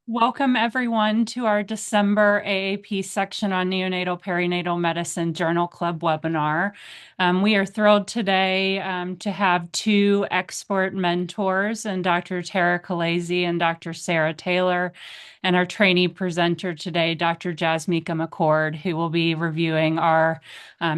Welcome everyone to our December AAP section on neonatal perinatal medicine journal club webinar. We are thrilled today to have two expert mentors, and Dr. Tarah Colaizy and Dr. Sarah Taylor, and our trainee presenter today, Dr. Jasmeka McCord, who will be reviewing our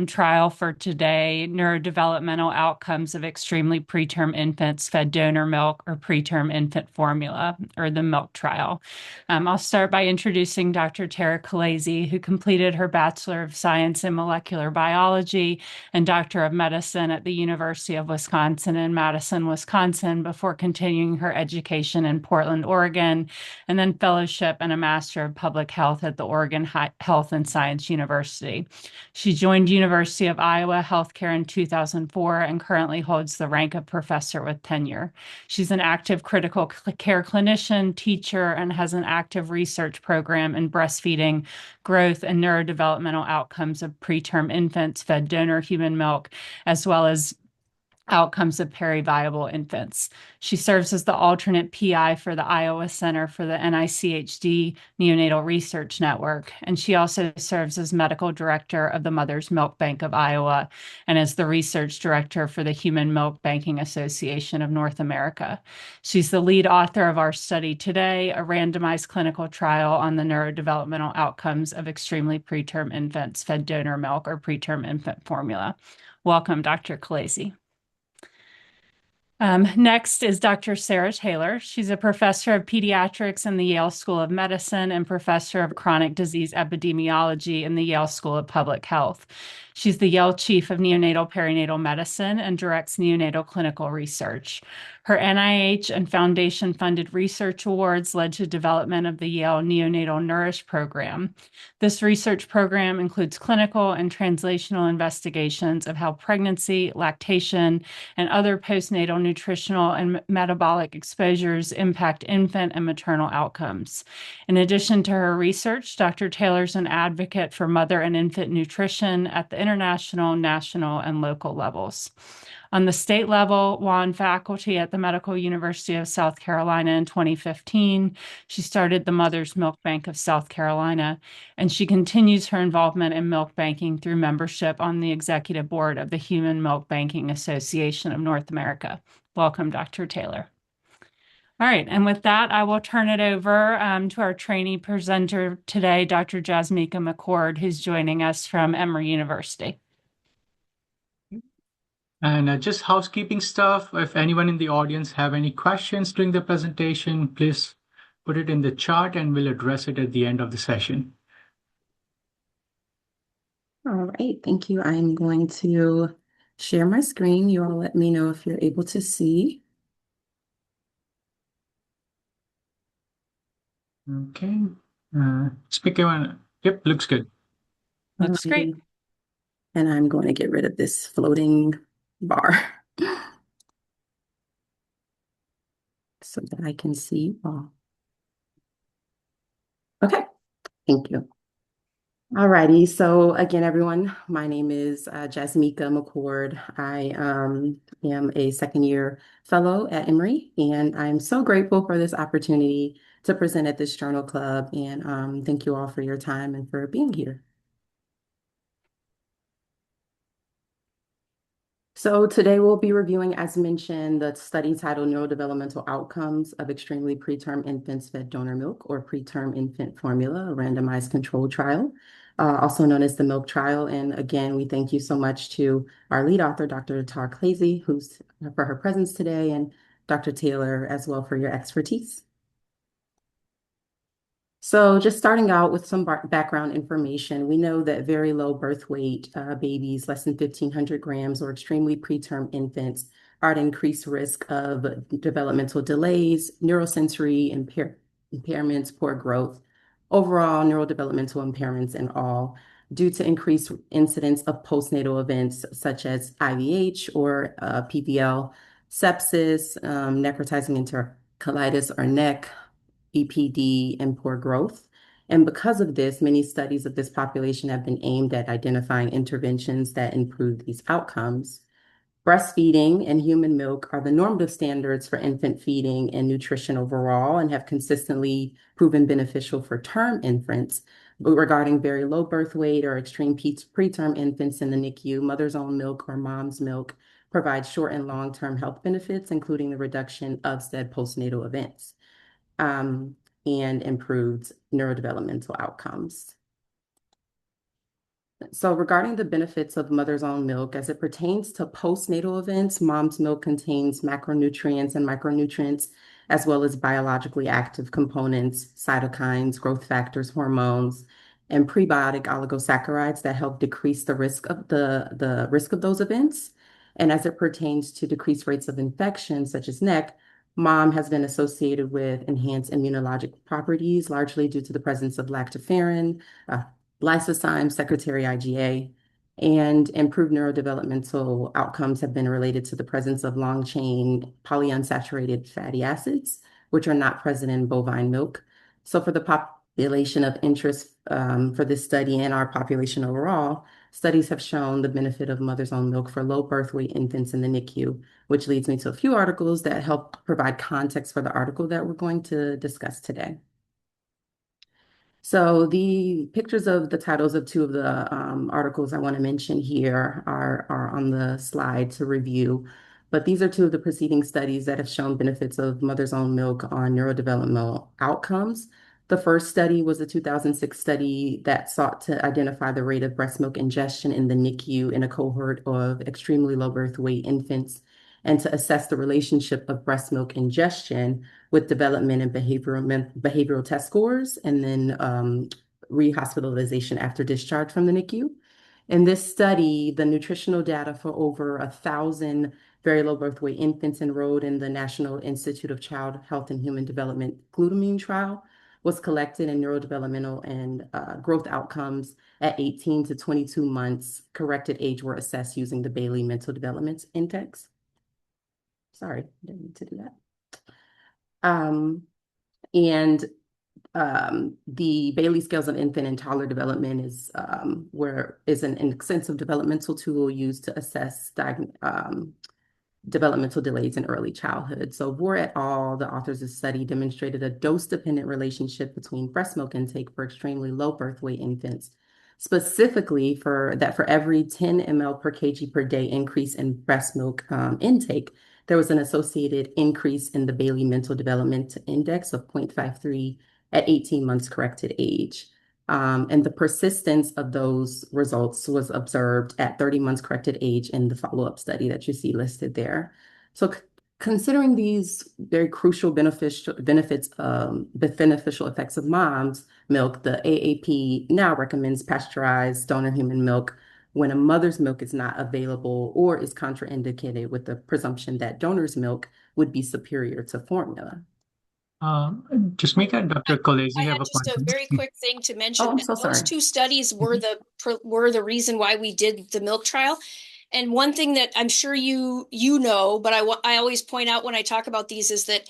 trial for today, neurodevelopmental outcomes of extremely preterm infants fed donor milk or preterm infant formula, or the milk trial. I'll start by introducing Dr. Tarah Colaizy, who completed her Bachelor of Science in Molecular Biology and Doctor of Medicine at the University of Wisconsin in Madison, Wisconsin, before continuing her education in Portland, Oregon, and then fellowship and a Master of Public Health at the Oregon Health and Science University. She joined University of Iowa Healthcare in 2004 and currently holds the rank of professor with tenure. She's an active critical care clinician, teacher, and has an active research program in breastfeeding, growth, and neurodevelopmental outcomes of preterm infants fed donor human milk, as well as outcomes of periviable infants. She serves as the alternate PI for the Iowa Center for the NICHD Neonatal Research Network, and she also serves as medical director of the Mother's Milk Bank of Iowa and as the research director for the Human Milk Banking Association of North America. She's the lead author of our study today, a randomized clinical trial on the neurodevelopmental outcomes of extremely preterm infants fed donor milk or preterm infant formula. Welcome, Dr. Colaizy. Next is Dr. Sarah Taylor. She's a professor of pediatrics in the Yale School of Medicine and professor of chronic disease epidemiology in the Yale School of Public Health. She's the Yale Chief of Neonatal-Perinatal Medicine and directs neonatal clinical research. Her NIH and foundation-funded research awards led to development of the Yale Neonatal Nourish program. This research program includes clinical and translational investigations of how pregnancy, lactation, and other postnatal nutritional and metabolic exposures impact infant and maternal outcomes. In addition to her research, Dr. Taylor's an advocate for mother and infant nutrition at the international, national, and local levels. On the state level, while on faculty at the Medical University of South Carolina in 2015, she started the Mother's Milk Bank of South Carolina, and she continues her involvement in milk banking through membership on the executive board of the Human Milk Banking Association of North America. Welcome, Dr. Taylor. All right, and with that, I will turn it over to our trainee presenter today, Dr. Jasmeka McCord, who's joining us from Emory University. And just housekeeping stuff, if anyone in the audience have any questions during the presentation, please put it in the chat and we'll address it at the end of the session. All right, thank you. I'm going to share my screen. You all let me know if you're able to see. Okay. Speaker one. Yep, looks good. Looks great. And I'm going to get rid of this floating bar so that I can see you all. Okay, thank you. All righty, so again, everyone, my name is Jasmeka McCord. I am a second-year fellow at Emory, and I'm so grateful for this opportunity to present at this journal club, and thank you all for your time and for being here. So today we'll be reviewing, as mentioned, the study titled Neurodevelopmental Outcomes of Extremely Preterm Infants Fed Donor Milk or Preterm Infant Formula, a randomized controlled trial, also known as the milk trial. And again, we thank you so much to our lead author, Dr. Tarah Colaizy, for her presence today, and Dr. Taylor as well for your expertise. So just starting out with some background information, we know that very low birth weight babies, less than 1,500 grams, or extremely preterm infants are at increased risk of developmental delays, neurosensory impairments, poor growth, overall neurodevelopmental impairments, and all due to increased incidence of postnatal events such as IVH or PVL, sepsis, necrotizing enterocolitis or NEC, BPD, and poor growth. And because of this, many studies of this population have been aimed at identifying interventions that improve these outcomes. Breastfeeding and human milk are the normative standards for infant feeding and nutrition overall and have consistently proven beneficial for term infants. But regarding very low birth weight or extreme preterm infants in the NICU, mother's own milk or mom's milk provides short and long-term health benefits, including the reduction of said postnatal events, and improved neurodevelopmental outcomes. So regarding the benefits of mother's own milk, as it pertains to postnatal events, mom's milk contains macronutrients and micronutrients, as well as biologically active components, cytokines, growth factors, hormones, and prebiotic oligosaccharides that help decrease the risk of the risk of those events. And as it pertains to decreased rates of infection, such as NEC, mom has been associated with enhanced immunologic properties, largely due to the presence of lactoferrin, lysozyme secretory IgA, and improved neurodevelopmental outcomes have been related to the presence of long-chain polyunsaturated fatty acids, which are not present in bovine milk. So for the population of interest for this study and our population overall, studies have shown the benefit of mother's own milk for low birth weight infants in the NICU, which leads me to a few articles that help provide context for the article that we're going to discuss today. So the pictures of the titles of two of the articles I want to mention here are on the slide to review. But these are two of the preceding studies that have shown benefits of mother's own milk on neurodevelopmental outcomes. The first study was a 2006 study that sought to identify the rate of breast milk ingestion in the NICU in a cohort of extremely low birth weight infants and to assess the relationship of breast milk ingestion with development and behavioral test scores, and then rehospitalization after discharge from the NICU. In this study, the nutritional data for over 1,000 very low birth weight infants enrolled in the National Institute of Child Health and Human Development glutamine trial was collected, and neurodevelopmental and growth outcomes at 18 to 22 months corrected age were assessed using the Bayley Mental Development Index. Sorry, didn't need to do that. And the Bayley Scales of Infant and Toddler Development is an extensive developmental tool used to assess developmental delays in early childhood. So Boer et al., the authors of the study, demonstrated a dose-dependent relationship between breast milk intake for extremely low birth weight infants, specifically for every 10 ml per kg per day increase in breast milk intake, there was an associated increase in the Bayley Mental Development Index of 0.53 at 18 months corrected age. And the persistence of those results was observed at 30 months corrected age in the follow-up study that you see listed there. So considering these very crucial beneficial effects of mom's milk, the AAP now recommends pasteurized donor human milk when a mother's milk is not available or is contraindicated, with the presumption that donor's milk would be superior to formula. Jasmeka and Dr. Colaizy I have had a just a question. very quick thing to mention. Oh, I'm so sorry. Those two studies were the reason why we did the milk trial. And one thing that I'm sure you know, but I always point out when I talk about these is that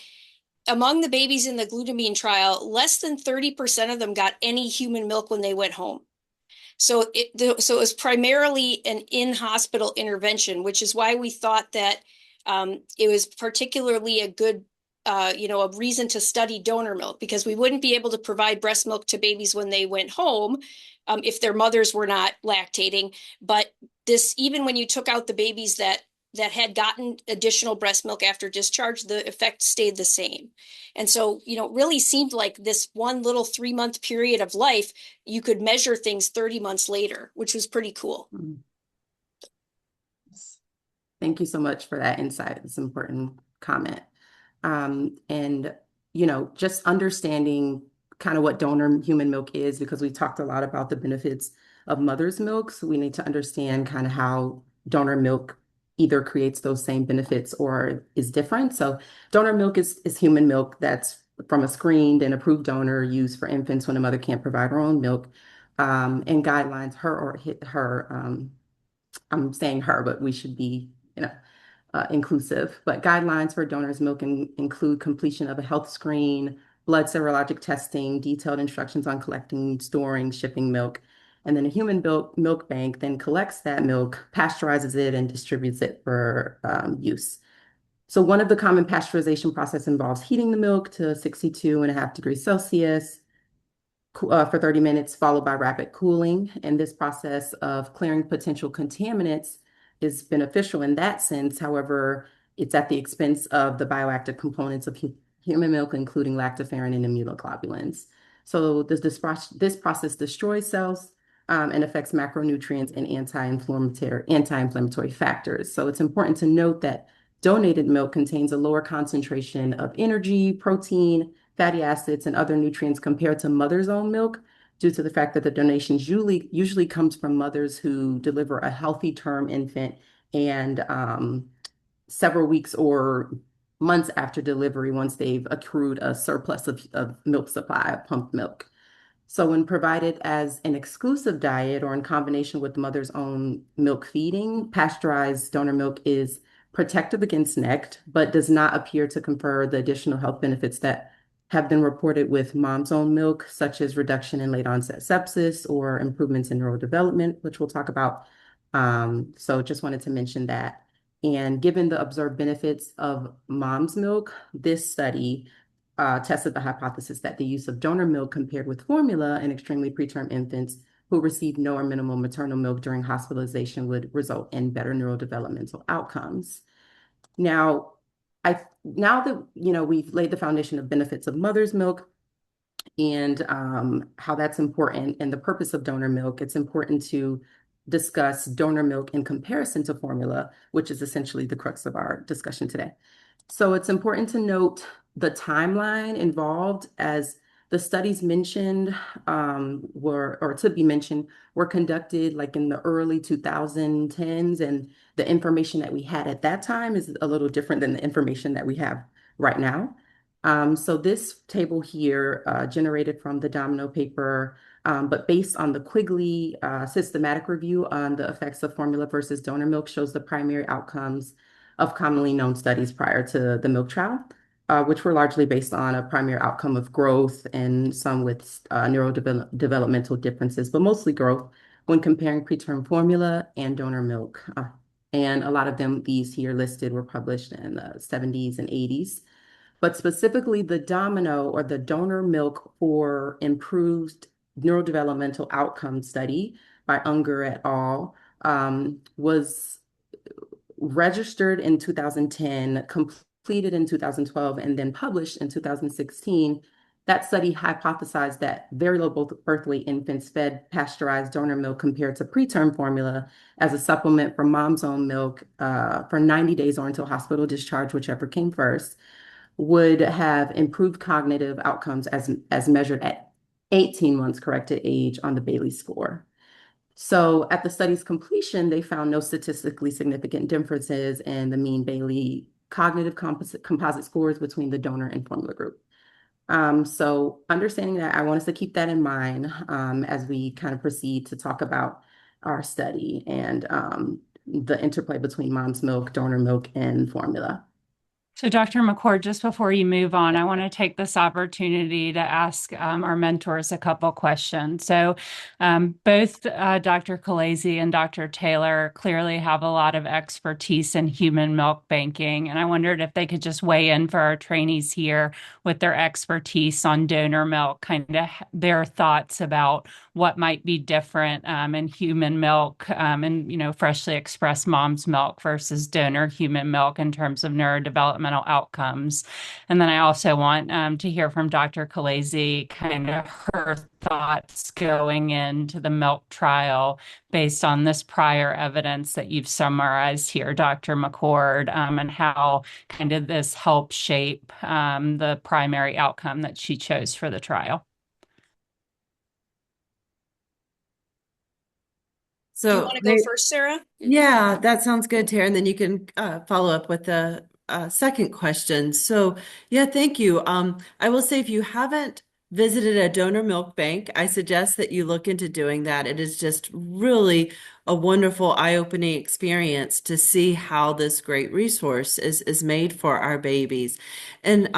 among the babies in the glutamine trial, less than 30% of them got any human milk when they went home. So it was primarily an in-hospital intervention, which is why we thought that it was particularly a good a reason to study donor milk, because we wouldn't be able to provide breast milk to babies when they went home if their mothers were not lactating. But this, even when you took out the babies that had gotten additional breast milk after discharge, the effect stayed the same. And so, it really seemed like this one little 3-month period of life, you could measure things 30 months later, which was pretty cool. Thank you so much for that insight. It's an important comment. And, just understanding kind of what donor human milk is, because we talked a lot about the benefits of mother's milk. So we need to understand kind of how donor milk either creates those same benefits or is different. So donor milk is human milk that's from a screened and approved donor used for infants when a mother can't provide her own milk. And guidelines, I'm saying her, but we should be, inclusive. But guidelines for donor's milk include completion of a health screen, blood serologic testing, detailed instructions on collecting, storing, shipping milk, And then a human milk bank then collects that milk, pasteurizes it, and distributes it for use. So one of the common pasteurization process involves heating the milk to 62.5 degrees Celsius for 30 minutes, followed by rapid cooling. And this process of clearing potential contaminants is beneficial in that sense. However, it's at the expense of the bioactive components of human milk, including lactoferrin and immunoglobulins. So this process destroys cells and affects macronutrients and anti-inflammatory factors. So it's important to note that donated milk contains a lower concentration of energy, protein, fatty acids, and other nutrients compared to mother's own milk, due to the fact that the donations usually comes from mothers who deliver a healthy term infant and several weeks or months after delivery, once they've accrued a surplus of milk supply, of pumped milk. So when provided as an exclusive diet or in combination with the mother's own milk feeding, pasteurized donor milk is protective against NECT, but does not appear to confer the additional health benefits that have been reported with mom's own milk, such as reduction in late onset sepsis or improvements in neurodevelopment, which we'll talk about. So just wanted to mention that. And given the observed benefits of mom's milk, this study tested the hypothesis that the use of donor milk compared with formula in extremely preterm infants who received no or minimal maternal milk during hospitalization would result in better neurodevelopmental outcomes. Now, now that we've laid the foundation of benefits of mother's milk and how that's important and the purpose of donor milk, it's important to discuss donor milk in comparison to formula, which is essentially the crux of our discussion today. So it's important to note the timeline involved, as the studies mentioned were conducted like in the early 2010s, and the information that we had at that time is a little different than the information that we have right now. So this table here generated from the Domino paper, but based on the Quigley systematic review on the effects of formula versus donor milk, shows the primary outcomes of commonly known studies prior to the milk trial, which were largely based on a primary outcome of growth and some with neurodevelopmental differences, but mostly growth when comparing preterm formula and donor milk. And a lot of them, these here listed, were published in the 70s and 80s. But specifically the Domino or the donor milk for improved neurodevelopmental outcome study by Unger et al. Was registered in 2010, completed in 2012, and then published in 2016. That study hypothesized that very low birth weight infants fed pasteurized donor milk compared to preterm formula as a supplement for mom's own milk for 90 days or until hospital discharge, whichever came first, would have improved cognitive outcomes as measured at 18 months corrected age on the Bayley score. So at the study's completion, they found no statistically significant differences in the mean Bayley cognitive composite scores between the donor and formula group. So understanding that, I want us to keep that in mind as we kind of proceed to talk about our study and the interplay between mom's milk, donor milk, and formula. So Dr. McCord, just before you move on, I want to take this opportunity to ask our mentors a couple questions. So both Dr. Colaizy and Dr. Taylor clearly have a lot of expertise in human milk banking, and I wondered if they could just weigh in for our trainees here with their expertise on donor milk, kind of their thoughts about what might be different in human milk and freshly expressed mom's milk versus donor human milk in terms of neurodevelopmental outcomes. And then I also want to hear from Dr. Colaizy, kind of her thoughts going into the milk trial based on this prior evidence that you've summarized here, Dr. McCord, and how kind of this helped shape the primary outcome that she chose for the trial. Do you So want to go first, Sarah? yeah, that sounds good, Tara. And then you can follow up with the second question. So yeah, thank you. I will say if you haven't visited a donor milk bank, I suggest that you look into doing that. It is just really a wonderful eye-opening experience to see how this great resource is made for our babies. And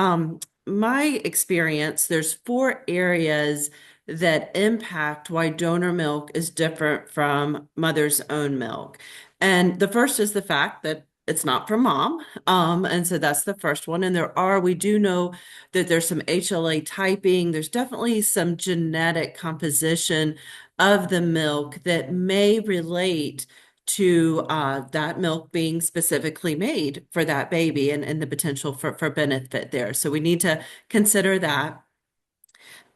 my experience, there's 4 areas that impact why donor milk is different from mother's own milk. And the first is the fact that it's not from mom. And so that's the first one. And we do know that there's some HLA typing. There's definitely some genetic composition of the milk that may relate to that milk being specifically made for that baby and the potential for benefit there. So we need to consider that.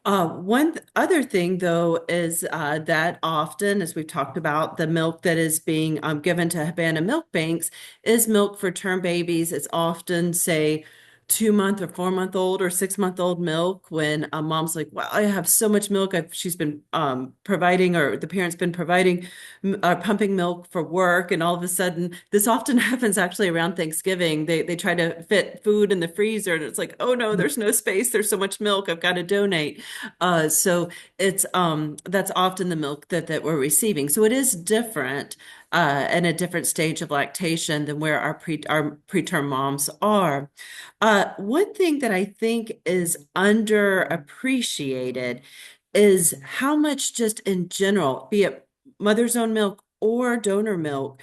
Other thing, though, is that often, as we've talked about, the milk that is being given to Havana milk banks is milk for term babies. It's often, say, 2-month or 4-month old or 6-month old milk when a mom's like, wow, I have so much milk. She's been providing, or the parent's been providing, pumping milk for work. And all of a sudden, this often happens actually around Thanksgiving. They try to fit food in the freezer and it's like, oh no, there's no space. There's so much milk. I've got to donate. So it's that's often the milk that we're receiving. So it is different in a different stage of lactation than where our preterm moms are. One thing that I think is underappreciated is how much just in general, be it mother's own milk or donor milk,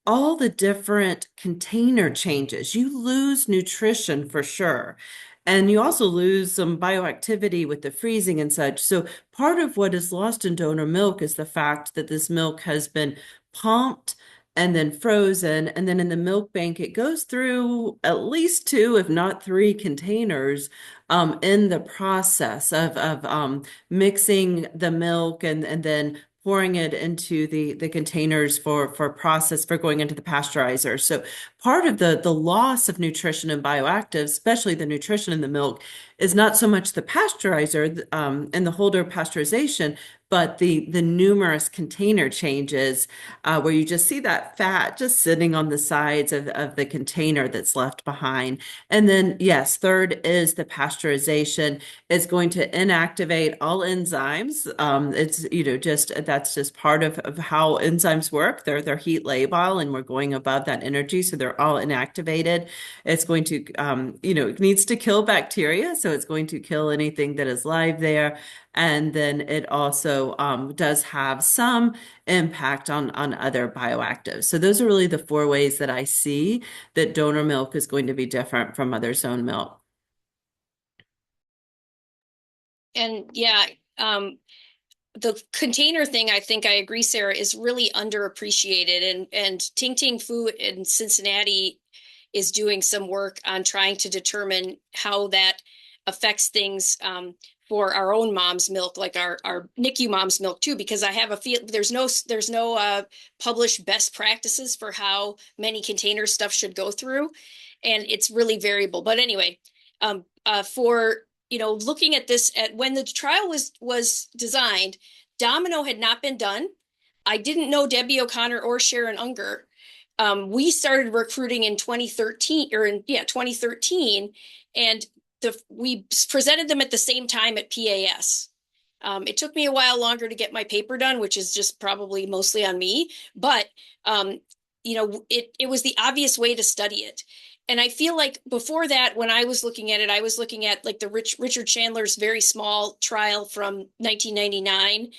all the different container changes. You lose nutrition for sure. And you also lose some bioactivity with the freezing and such. So part of what is lost in donor milk is the fact that this milk has been pumped and then frozen. And then in the milk bank, it goes through at least 2, if not 3 containers in the process of mixing the milk and then pouring it into the containers for process for going into the pasteurizer. So part of the loss of nutrition and bioactives, especially the nutrition in the milk, is not so much the pasteurizer and the Holder pasteurization, but the numerous container changes where you just see that fat just sitting on the sides of the container that's left behind. And then, yes, third is the pasteurization. It's going to inactivate all enzymes. It's, that's just part of how enzymes work. They're heat labile, and we're going above that energy, so they're all inactivated. It's going to, it needs to kill bacteria, so it's going to kill anything that is live there. And then it also does have some impact on other bioactives. So those are really the 4 ways that I see that donor milk is going to be different from mother's own milk. And yeah, the container thing, I think I agree, Sarah, is really underappreciated. And Ting Ting Fu in Cincinnati is doing some work on trying to determine how that affects things for our own mom's milk, like our NICU mom's milk too, because I have a feel there's no published best practices for how many container stuff should go through, and it's really variable. But anyway, for looking at this, at when the trial was designed, Domino had not been done. I didn't know Debbie O'Connor or Sharon Unger. We started recruiting in 2013, 2013, and we presented them at the same time at PAS. It took me a while longer to get my paper done, which is just probably mostly on me, but it was the obvious way to study it. And I feel like before that, when I was looking at it, I was looking at like the Richard Chandler's very small trial from 1999.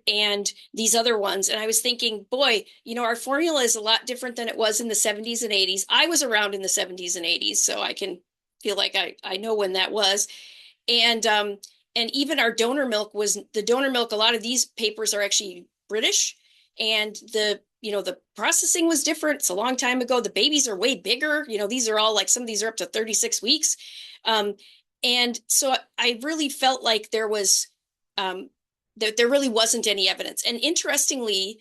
And these other ones. And I was thinking, boy, our formula is a lot different than it was in the 70s and 80s. I was around in the 70s and 80s, so I can feel like I know when that was. And even our donor milk a lot of these papers are actually British, and the processing was different. It's a long time ago. The babies are way bigger. These are all like, some of these are up to 36 weeks. And so I really felt like there was, there really wasn't any evidence. And interestingly,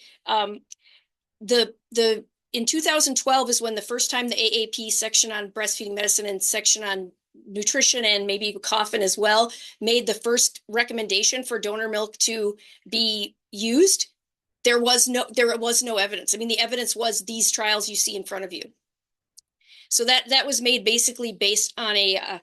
in 2012 is when the first time the AAP section on breastfeeding medicine and section on nutrition and maybe coffin as well made the first recommendation for donor milk to be used. There was no evidence. I mean, the evidence was these trials you see in front of you. So that was made basically based on a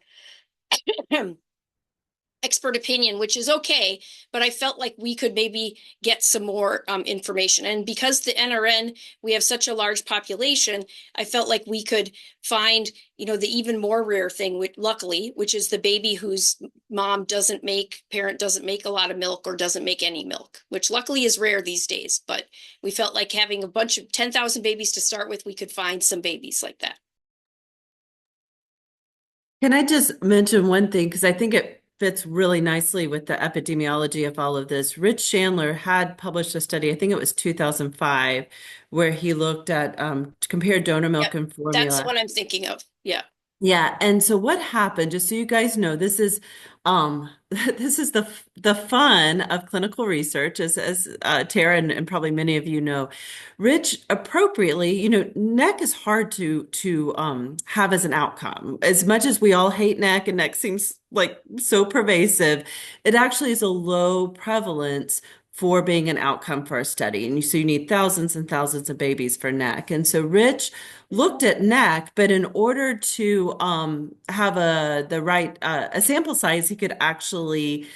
expert opinion, which is okay, but I felt like we could maybe get some more information. And because the NRN, we have such a large population, I felt like we could find, the even more rare thing, luckily, which is the baby whose parent doesn't make a lot of milk or doesn't make any milk, which luckily is rare these days. But we felt like having a bunch of 10,000 babies to start with, we could find some babies like that. Can I just mention one thing? Because I think it fits really nicely with the epidemiology of all of this. Rich Chandler had published a study, I think it was 2005, where he looked at compared donor milk Yep, and that's formula. what I'm thinking of. Yeah. Yeah, and so what happened, just so you guys know, this is this is the fun of clinical research, as Tara and probably many of you know. Rich appropriately, neck is hard to have as an outcome. As much as we all hate neck and neck seems like so pervasive, it actually is a low prevalence for being an outcome for a study. And so you need thousands and thousands of babies for neck. And so Rich looked at neck, but in order to have the right a sample size, he could actually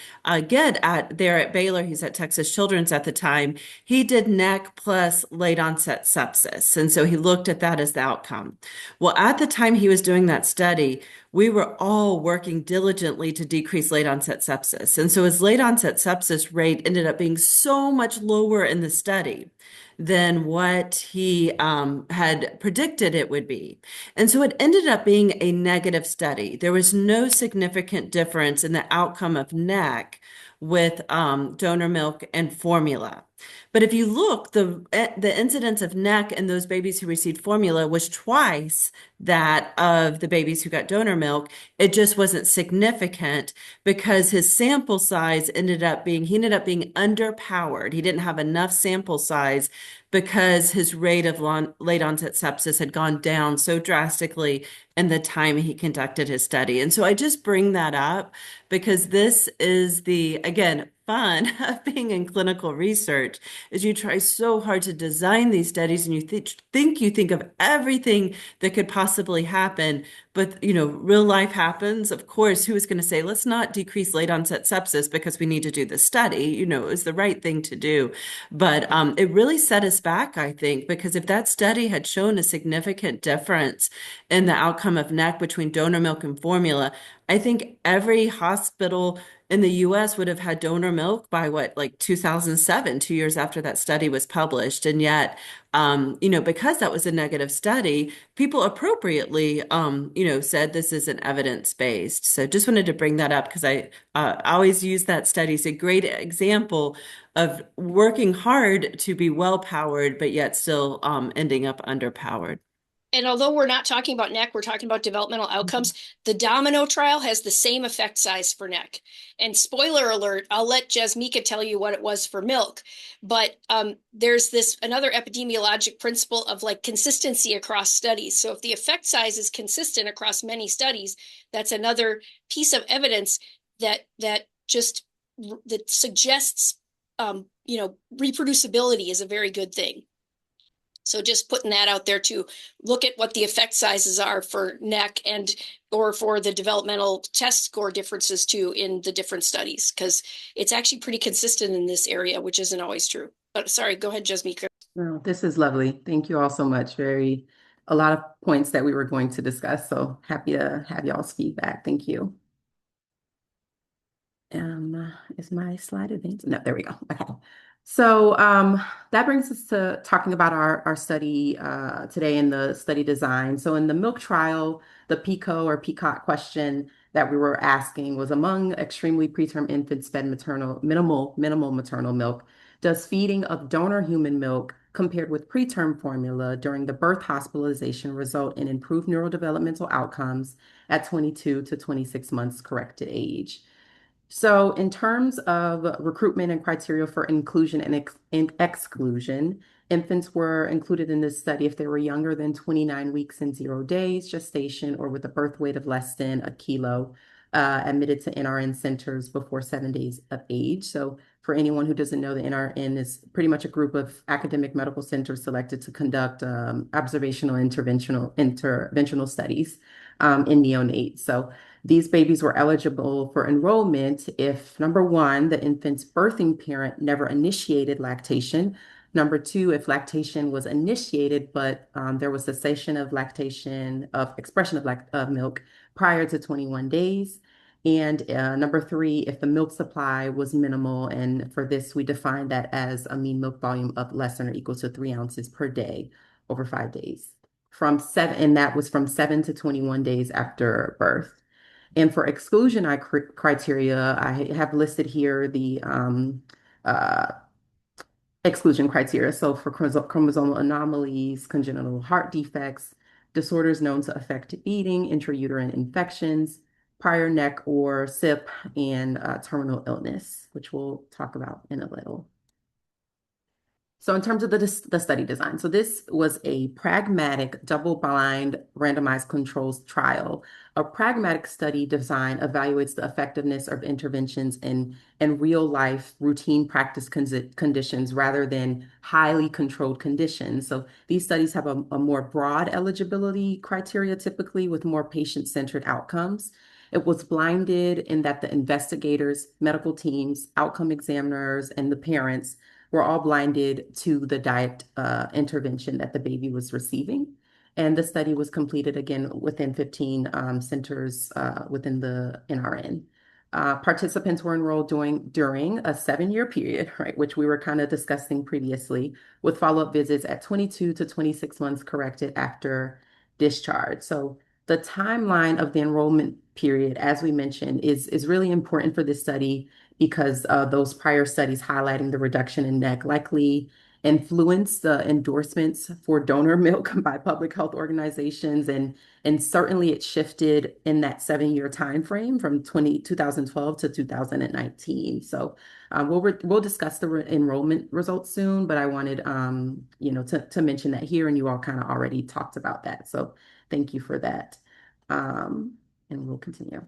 get at there at Baylor. He's at Texas Children's at the time. He did neck plus late onset sepsis, and so he looked at that as the outcome. Well, at the time he was doing that study, we were all working diligently to decrease late onset sepsis, and so his late onset sepsis rate ended up being so much lower in the study than what he had predicted it would be. And so it ended up being a negative study. There was no significant difference in the outcome of NEC with donor milk and formula. But if you look, the incidence of NEC in those babies who received formula was twice that of the babies who got donor milk. It just wasn't significant because his sample size he ended up being underpowered. He didn't have enough sample size because his rate of late onset sepsis had gone down so drastically in the time he conducted his study. And so I just bring that up because this is again, fun of being in clinical research is you try so hard to design these studies and you think of everything that could possibly happen, but real life happens. Of course, who is going to say let's not decrease late onset sepsis because we need to do the study? It was the right thing to do, but it really set us back, I think, because if that study had shown a significant difference in the outcome of NEC between donor milk and formula, I think every hospital in the US would have had donor milk by like 2007, 2 years after that study was published. And yet, because that was a negative study, people appropriately, said this isn't evidence-based. So just wanted to bring that up because I always use that study as a great example of working hard to be well-powered, but yet still ending up underpowered. And although we're not talking about NEC, we're talking about developmental outcomes. The Domino trial has the same effect size for NEC. And spoiler alert, I'll let Jasmeka tell you what it was for milk. But there's another epidemiologic principle of like consistency across studies. So if the effect size is consistent across many studies, that's another piece of evidence that suggests reproducibility is a very good thing. So just putting that out there to look at what the effect sizes are for NEC or for the developmental test score differences too in the different studies, because it's actually pretty consistent in this area, which isn't always true. But sorry, go ahead, Jasmeka. No, this is lovely. Thank you all so much. A lot of points that we were going to discuss. So happy to have y'all's feedback. Thank you. Is my slide advanced? No, there we go. Okay. So that brings us to talking about our study today in the study design. So in the milk trial, the PICO or PEACOT question that we were asking was among extremely preterm infants fed minimal maternal milk, does feeding of donor human milk compared with preterm formula during the birth hospitalization result in improved neurodevelopmental outcomes at 22 to 26 months corrected age? So in terms of recruitment and criteria for inclusion and exclusion, infants were included in this study if they were younger than 29 weeks and 0 days gestation or with a birth weight of less than a kilo, admitted to NRN centers before 7 days of age. So for anyone who doesn't know, the NRN is pretty much a group of academic medical centers selected to conduct observational interventional studies in neonates. So These babies were eligible for enrollment if, number one, the infant's birthing parent never initiated lactation. Number two, if lactation was initiated, but there was cessation of lactation, of expression of milk prior to 21 days. And number three, if the milk supply was minimal, and for this, we define that as a mean milk volume of less than or equal to 3 ounces per day over 5 days. And that was from 7 to 21 days after birth. And for exclusion criteria, I have listed here the uh, exclusion criteria. So for chromosomal anomalies, congenital heart defects, disorders known to affect eating, intrauterine infections, prior neck or SIP, and terminal illness, which we'll talk about in a little. So in terms of the study design, so this was a pragmatic, double-blind, randomized controls trial. A pragmatic study design evaluates the effectiveness of interventions in real-life routine practice conditions rather than highly controlled conditions. So these studies have a more broad eligibility criteria, typically with more patient-centered outcomes. It was blinded in that the investigators, medical teams, outcome examiners, and the parents were all blinded to the diet intervention that the baby was receiving. And the study was completed again within 15 centers within the NRN. Participants were enrolled during a 7-year period, right, which we were kind of discussing previously, with follow-up visits at 22 to 26 months corrected after discharge. So the timeline of the enrollment period, as we mentioned, is really important for this study because those prior studies highlighting the reduction in neck likely influenced the endorsements for donor milk by public health organizations. And certainly it shifted in that 7-year time frame from 2012 to 2019. So we'll discuss the enrollment results soon, but I wanted to mention that here, and you all kind of already talked about that. So thank you for that. And we'll continue.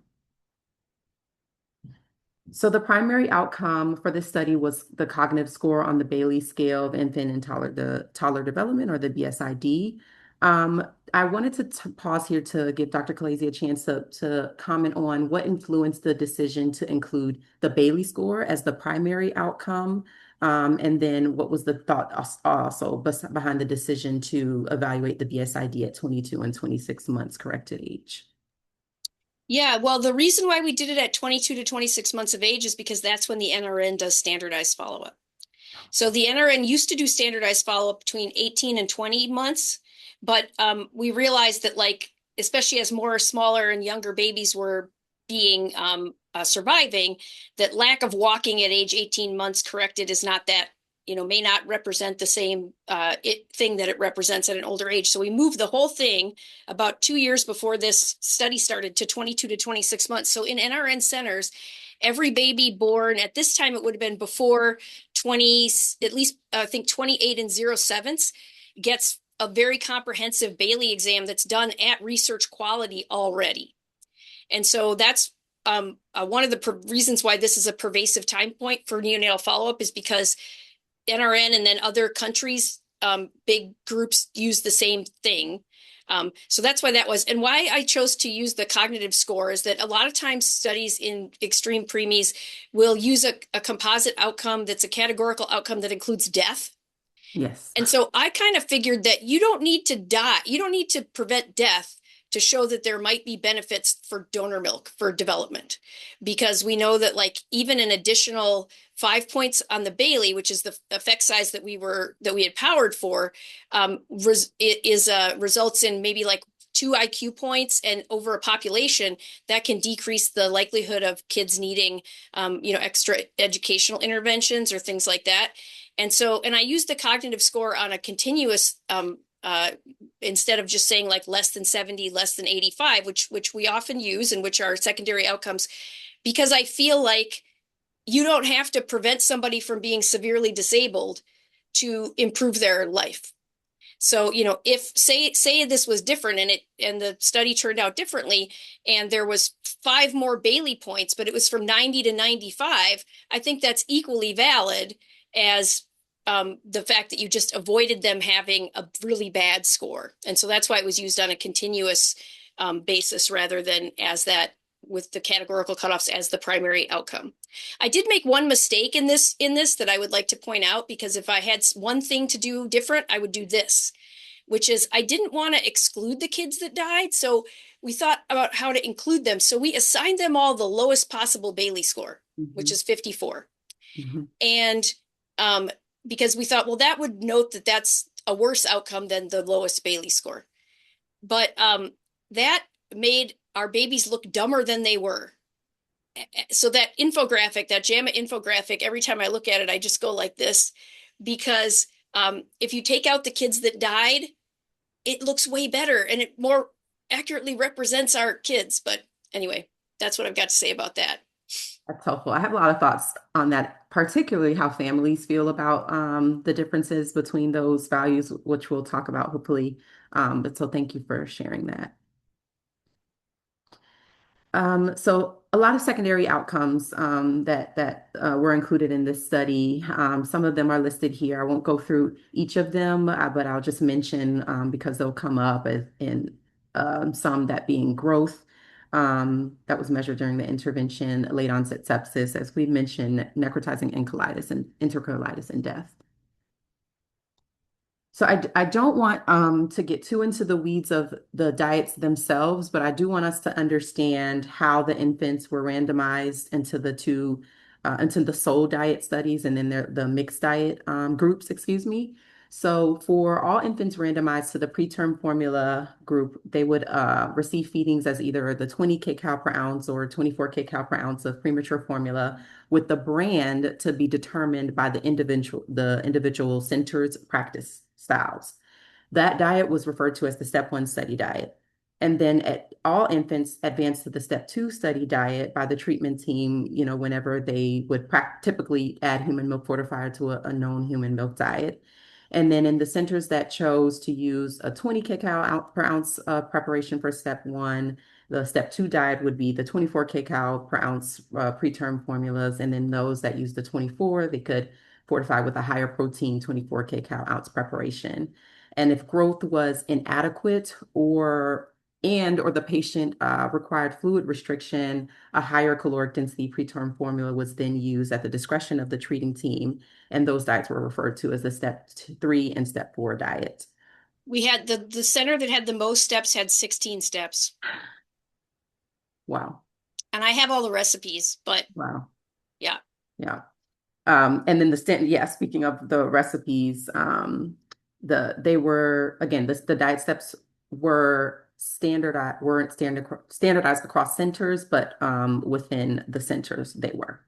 So the primary outcome for this study was the cognitive score on the Bayley scale of infant and toddler development, or the BSID. I wanted to pause here to give Dr. Colaizy a chance to comment on what influenced the decision to include the Bayley score as the primary outcome, and then what was the thought also behind the decision to evaluate the BSID at 22 and 26 months corrected age. Yeah, well, the reason why we did it at 22 to 26 months of age is because that's when the NRN does standardized follow-up. So the NRN used to do standardized follow-up between 18 and 20 months, but we realized that, like, especially as more smaller and younger babies were being surviving, that lack of walking at age 18 months corrected is not that, may not represent the same thing that it represents at an older age. So we moved the whole thing about 2 years before this study started to 22 to 26 months. So in NRN centers, every baby born at this time, it would have been before 20, at least I think 28 and 0/7 gets a very comprehensive Bayley exam that's done at research quality already. And so that's one of the reasons why this is a pervasive time point for neonatal follow-up, is because NRN and then other countries, big groups use the same thing. So that's why that was. And why I chose to use the cognitive score is that a lot of times studies in extreme preemies will use a composite outcome that's a categorical outcome that includes death. Yes. And so I kind of figured that you don't need to die. You don't need to prevent death to show that there might be benefits for donor milk for development, because we know that, like, even an additional 5 points on the Bayley, which is the effect size that we had powered for, results in maybe like 2 IQ points, and over a population that can decrease the likelihood of kids needing, extra educational interventions or things like that. And I used the cognitive score on a continuous, instead of just saying like less than 70, less than 85, which we often use and which are secondary outcomes, because I feel like you don't have to prevent somebody from being severely disabled to improve their life. So, if say this was different and the study turned out differently, and there was 5 more Bayley points, but it was from 90 to 95, I think that's equally valid as the fact that you just avoided them having a really bad score. And so that's why it was used on a continuous basis rather than as that with the categorical cutoffs as the primary outcome. I did make one mistake in this that I would like to point out, because if I had one thing to do different, I would do this, which is I didn't want to exclude the kids that died. So we thought about how to include them. So we assigned them all the lowest possible Bailey score, which is 54. And because we thought, well, that would note that that's a worse outcome than the lowest Bailey score. But that made our babies look dumber than they were. So that infographic, that JAMA infographic, every time I look at it, I just go like this, because if you take out the kids that died, it looks way better and it more accurately represents our kids. But anyway, that's what I've got to say about that. That's helpful. I have a lot of thoughts on that, particularly how families feel about the differences between those values, which we'll talk about hopefully. But so thank you for sharing that. So a lot of secondary outcomes that were included in this study. Some of them are listed here. I won't go through each of them, but I'll just mention because they'll come up in some, that being growth that was measured during the intervention, late onset sepsis, as we mentioned, necrotizing enterocolitis and death. So I don't want to get too into the weeds of the diets themselves, but I do want us to understand how the infants were randomized into into the sole diet studies and then the mixed diet groups, excuse me. So for all infants randomized to the preterm formula group, they would receive feedings as either the 20 kcal per ounce or 24 kcal per ounce of premature formula, with the brand to be determined by the individual center's practice styles. That diet was referred to as the step 1 study diet. And then all infants advanced to the step 2 study diet by the treatment team, whenever they would typically add human milk fortifier to a known human milk diet. And then in the centers that chose to use a 20 kcal per ounce preparation for step 1, the step 2 diet would be the 24 kcal per ounce preterm formulas. And then those that use the 24, they could fortify with a higher protein 24 kcal ounce preparation. And if growth was inadequate or the patient required fluid restriction, a higher caloric density preterm formula was then used at the discretion of the treating team. And those diets were referred to as the step 3 and step 4 diet. We had the center that had the most steps had 16 steps. Wow. And I have all the recipes, but wow. Yeah. Yeah. And then speaking of the recipes, the diet steps weren't standardized across centers, but within the centers they were.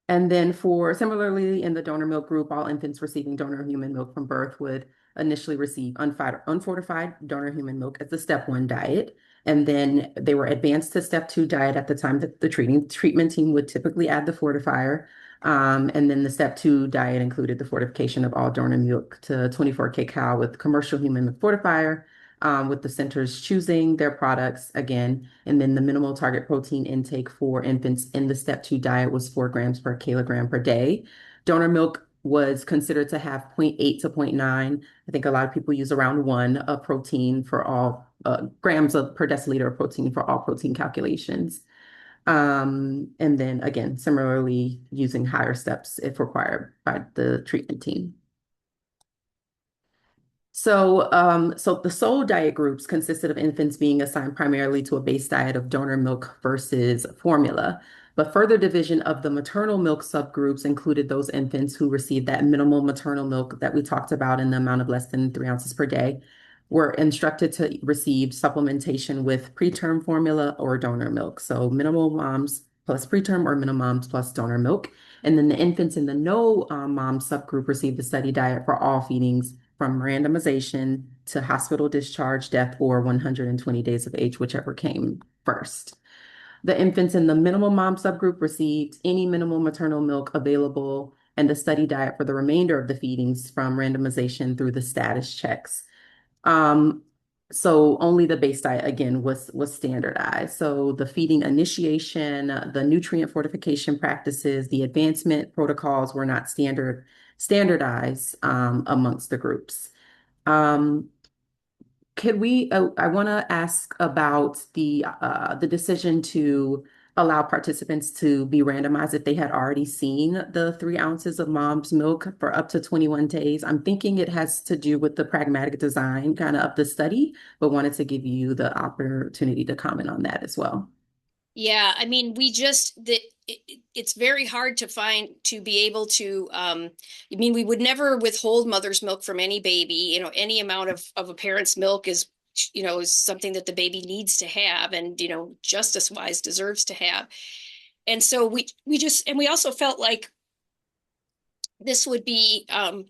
And then similarly in the donor milk group, all infants receiving donor human milk from birth would initially receive unfortified donor human milk as the step 1 diet. And then they were advanced to step 2 diet at the time that the treatment team would typically add the fortifier. And then the step 2 diet included the fortification of all donor milk to 24 kcal with commercial human milk fortifier, with the centers choosing their products again. And then the minimal target protein intake for infants in the step 2 diet was 4 grams per kilogram per day. Donor milk was considered to have 0.8 to 0.9. I think a lot of people use around 1 of protein for all grams per deciliter of protein for all protein calculations. And then again, similarly, using higher steps if required by the treatment team. So the sole diet groups consisted of infants being assigned primarily to a base diet of donor milk versus formula. But further division of the maternal milk subgroups included those infants who received that minimal maternal milk that we talked about in the amount of less than 3 ounces per day, were instructed to receive supplementation with preterm formula or donor milk. So minimal moms plus preterm or minimal moms plus donor milk. And then the infants in the no mom subgroup received the study diet for all feedings from randomization to hospital discharge, death, or 120 days of age, whichever came first. The infants in the minimal mom subgroup received any minimal maternal milk available and the study diet for the remainder of the feedings from randomization through the status checks. So only the base diet again was standardized. So the feeding initiation, the nutrient fortification practices, the advancement protocols were not standardized amongst the groups. Could we, I want to ask about the decision to allow participants to be randomized if they had already seen the 3 ounces of mom's milk for up to 21 days. I'm thinking it has to do with the pragmatic design kind of the study, but wanted to give you the opportunity to comment on that as well. Yeah, I mean, it's very hard to be able to, I mean, we would never withhold mother's milk from any baby. Any amount of a parent's milk is something that the baby needs to have and, justice-wise deserves to have. And so we also felt like this would be a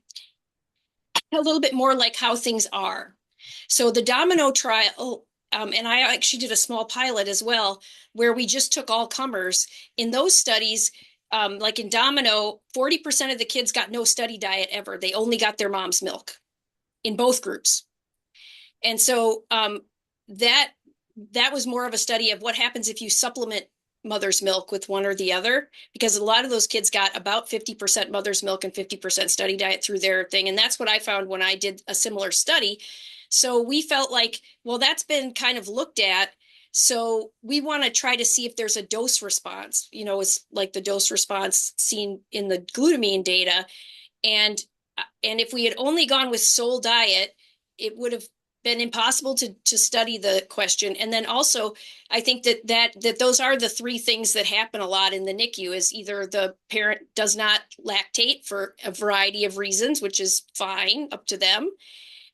little bit more like how things are. So the domino trial, and I actually did a small pilot as well, where we just took all comers. In those studies, like in domino, 40% of the kids got no study diet ever. They only got their mom's milk in both groups. And so that was more of a study of what happens if you supplement mother's milk with one or the other, because a lot of those kids got about 50% mother's milk and 50% study diet through their thing. And that's what I found when I did a similar study. So we felt like, well, that's been kind of looked at. So we want to try to see if there's a dose response, it's like the dose response seen in the glutamine data. And if we had only gone with sole diet, it would have been impossible to study the question. And then also, I think that those are the 3 things that happen a lot in the NICU is either the parent does not lactate for a variety of reasons, which is fine, up to them.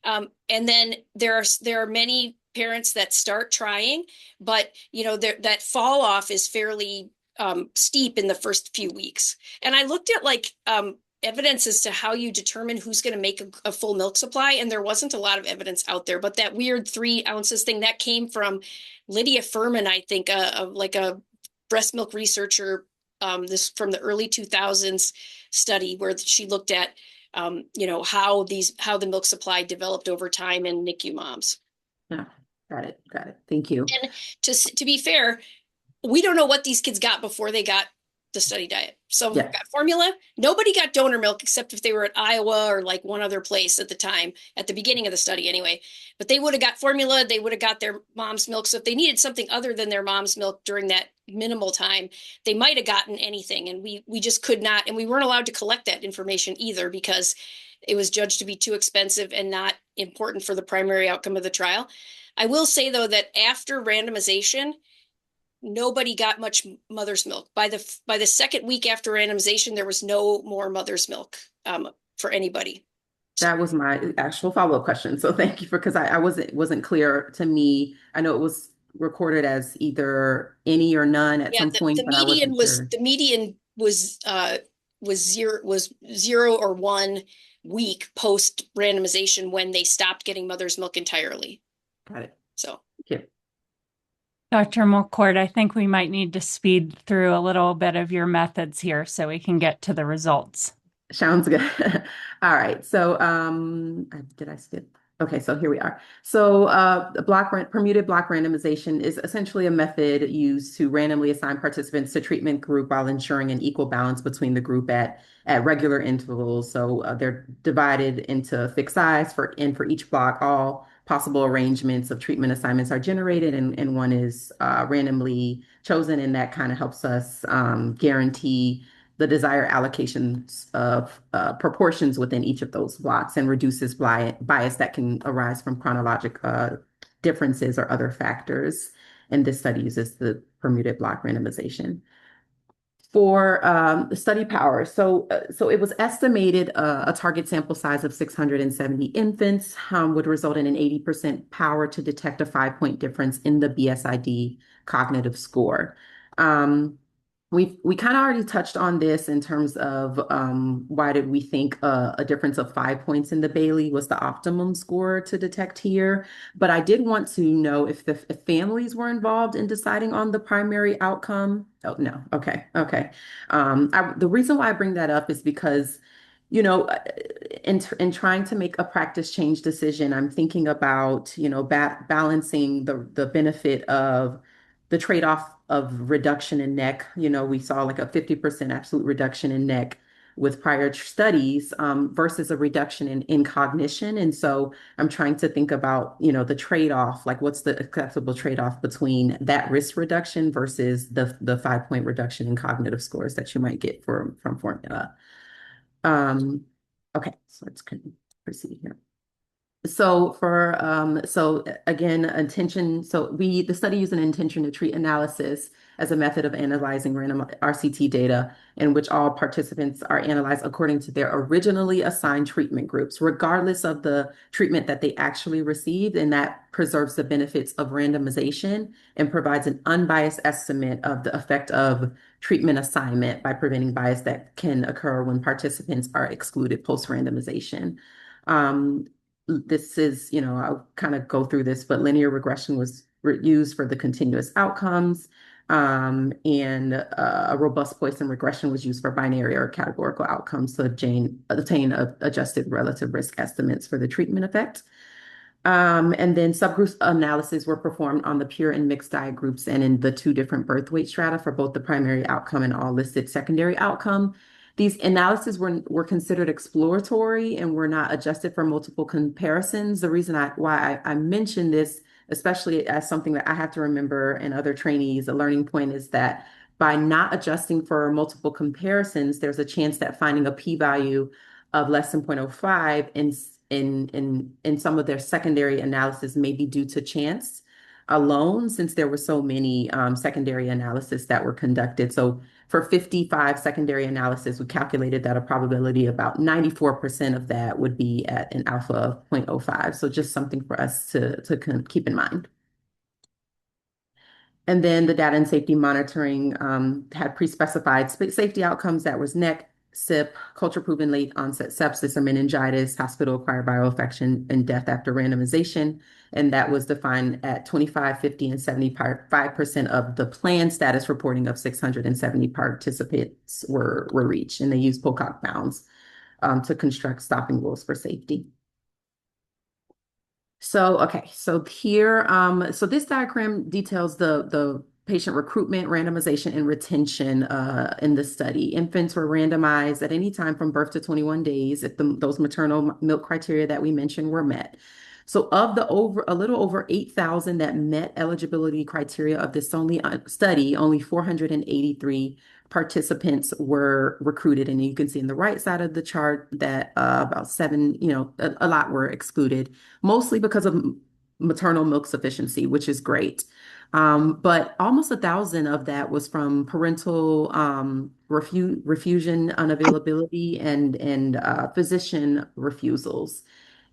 And then there are many parents that start trying, but that fall off is fairly steep in the first few weeks. And I looked at evidence as to how you determine who's going to make a full milk supply, and there wasn't a lot of evidence out there. But that weird 3 ounces thing that came from Lydia Furman, I think, like a breast milk researcher, this from the early 2000s study where she looked at how the milk supply developed over time in NICU moms. Yeah, got it. Thank you. And to be fair, we don't know what these kids got before they got the study diet. Some got formula. Nobody got donor milk except if they were at Iowa or like one other place at the time, at the beginning of the study anyway. But they would have got formula. They would have got their mom's milk. So if they needed something other than their mom's milk during that minimal time, they might have gotten anything. And we just could not, and we weren't allowed to collect that information either because it was judged to be too expensive and not important for the primary outcome of the trial. I will say though that after randomization, nobody got much mother's milk. By the second week after randomization, there was no more mother's milk for anybody. That was my actual follow-up question. So thank you because I wasn't clear to me. I know it was recorded as either any or none at some point, but I wasn't sure. The median was 0 or 1 week post randomization when they stopped getting mother's milk entirely. Got it. So thank you. Dr. McCord, I think we might need to speed through a little bit of your methods here so we can get to the results. Sounds good. All right. So did I skip? Okay, so here we are. So permuted block randomization is essentially a method used to randomly assign participants to treatment group while ensuring an equal balance between the group at regular intervals. So they're divided into fixed size for each block, all possible arrangements of treatment assignments are generated and one is randomly chosen, and that kind of helps us guarantee the desired allocations of proportions within each of those blocks and reduces bias that can arise from chronologic differences or other factors. And this study uses the permuted block randomization. For the study power, so it was estimated a target sample size of 670 infants would result in an 80% power to detect a 5-point difference in the BSID cognitive score. We kind of already touched on this in terms of why did we think a difference of 5 points in the Bailey was the optimum score to detect here. But I did want to know if if families were involved in deciding on the primary outcome. Oh, no. Okay. The reason why I bring that up is because, in trying to make a practice change decision, I'm thinking about, balancing the benefit of the trade-off of reduction in neck. We saw like a 50% absolute reduction in neck with prior studies versus a reduction in cognition. And so I'm trying to think about, the trade-off, like what's the acceptable trade-off between that risk reduction versus the 5-point reduction in cognitive scores that you might get from formula. Okay, so let's proceed here. So again, the study used an intention to treat analysis as a method of analyzing random RCT data in which all participants are analyzed according to their originally assigned treatment groups, regardless of the treatment that they actually received, and that preserves the benefits of randomization and provides an unbiased estimate of the effect of treatment assignment by preventing bias that can occur when participants are excluded post-randomization. This is, I'll kind of go through this, but linear regression was used for the continuous outcomes, and a robust Poisson regression was used for binary or categorical outcomes to attain adjusted relative risk estimates for the treatment effect. And then subgroup analyses were performed on the pure and mixed diet groups and in the 2 different birth weight strata for both the primary outcome and all listed secondary outcome. These analyses were considered exploratory and were not adjusted for multiple comparisons. The reason why I mentioned this, especially as something that I have to remember and other trainees, a learning point is that by not adjusting for multiple comparisons, there's a chance that finding a p-value of less than 0.05 in some of their secondary analysis may be due to chance alone, since there were so many secondary analysis that were conducted. So for 55 secondary analysis, we calculated that a probability about 94% of that would be at an alpha of 0.05. So just something for us to keep in mind. And then the data and safety monitoring had pre-specified safety outcomes that was NEC, SIP, culture-proven late onset sepsis or meningitis, hospital-acquired viral infection, and death after randomization. And that was defined at 25, 50, and 75% of the planned status reporting of 670 participants were reached. And they used Pocock bounds to construct stopping rules for safety. So, okay, so here, so this diagram details the patient recruitment, randomization, and retention in the study. Infants were randomized at any time from birth to 21 days if those maternal milk criteria that we mentioned were met. So of a little over 8,000 that met eligibility criteria of this study, only 483 participants were recruited. And you can see in the right side of the chart that about 7, a lot were excluded, mostly because of maternal milk sufficiency, which is great. But almost 1,000 of that was from parental refusion, unavailability, and physician refusals.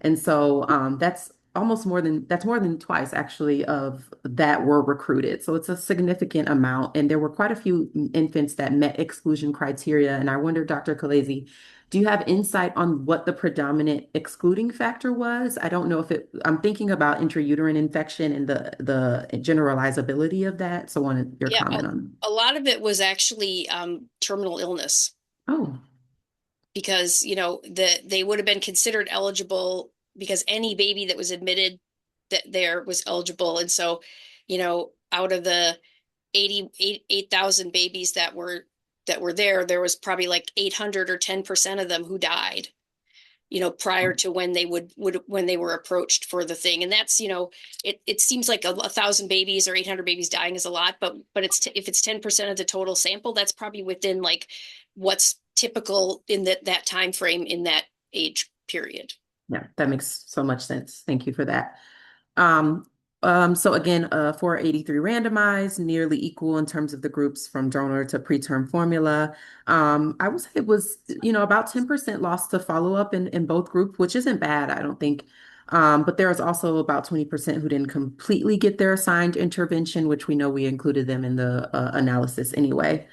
And so that's more than twice actually of that were recruited. So it's a significant amount. And there were quite a few infants that met exclusion criteria. And I wonder, Dr. Colaizy, do you have insight on what the predominant excluding factor was? I don't know if I'm thinking about intrauterine infection and the generalizability of that. So I wanted your comment on. A lot of it was actually terminal illness. Oh. Because, they would have been considered eligible because any baby that was admitted that there was eligible. And so, out of the 8,000 babies that were there was probably like 800 or 10% of them who died, prior to when they when they were approached for the thing. And that's, it seems like 1,000 babies or 800 babies dying is a lot, but if it's 10% of the total sample, that's probably within like what's typical in that time frame in that age period. Yeah, that makes so much sense. Thank you for that. So again, 483 randomized, nearly equal in terms of the groups from donor to preterm formula. I would say it was, about 10% lost to follow-up in both groups, which isn't bad, I don't think. But there was also about 20% who didn't completely get their assigned intervention, which we know we included them in the analysis anyway.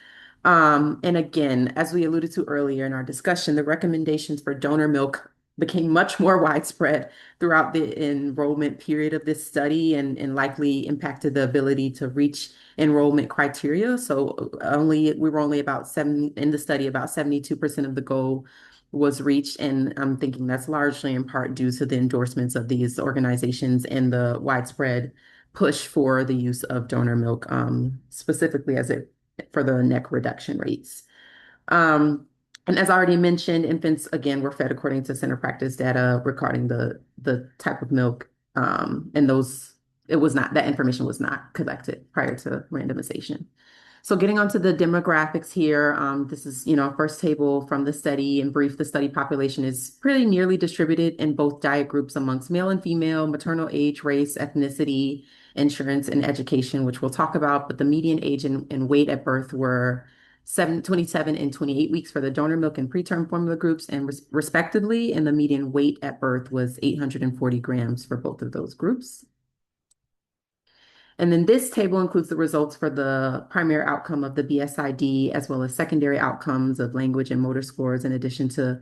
And again, as we alluded to earlier in our discussion, the recommendations for donor milk became much more widespread throughout the enrollment period of this study and likely impacted the ability to reach enrollment criteria. So we were only about 72% of the goal was reached. And I'm thinking that's largely in part due to the endorsements of these organizations and the widespread push for the use of donor milk, specifically for the NEC reduction rates. And as I already mentioned, infants, again, were fed according to center practice data regarding the type of milk. And that information was not collected prior to randomization. So getting onto the demographics here, this is, our first table from the study. In brief, the study population is pretty nearly distributed in both diet groups amongst male and female, maternal age, race, ethnicity, insurance, and education, which we'll talk about. But the median age and weight at birth were 27 and 28 weeks for the donor milk and preterm formula groups, and respectively, and the median weight at birth was 840 grams for both of those groups. And then this table includes the results for the primary outcome of the BSID, as well as secondary outcomes of language and motor scores, in addition to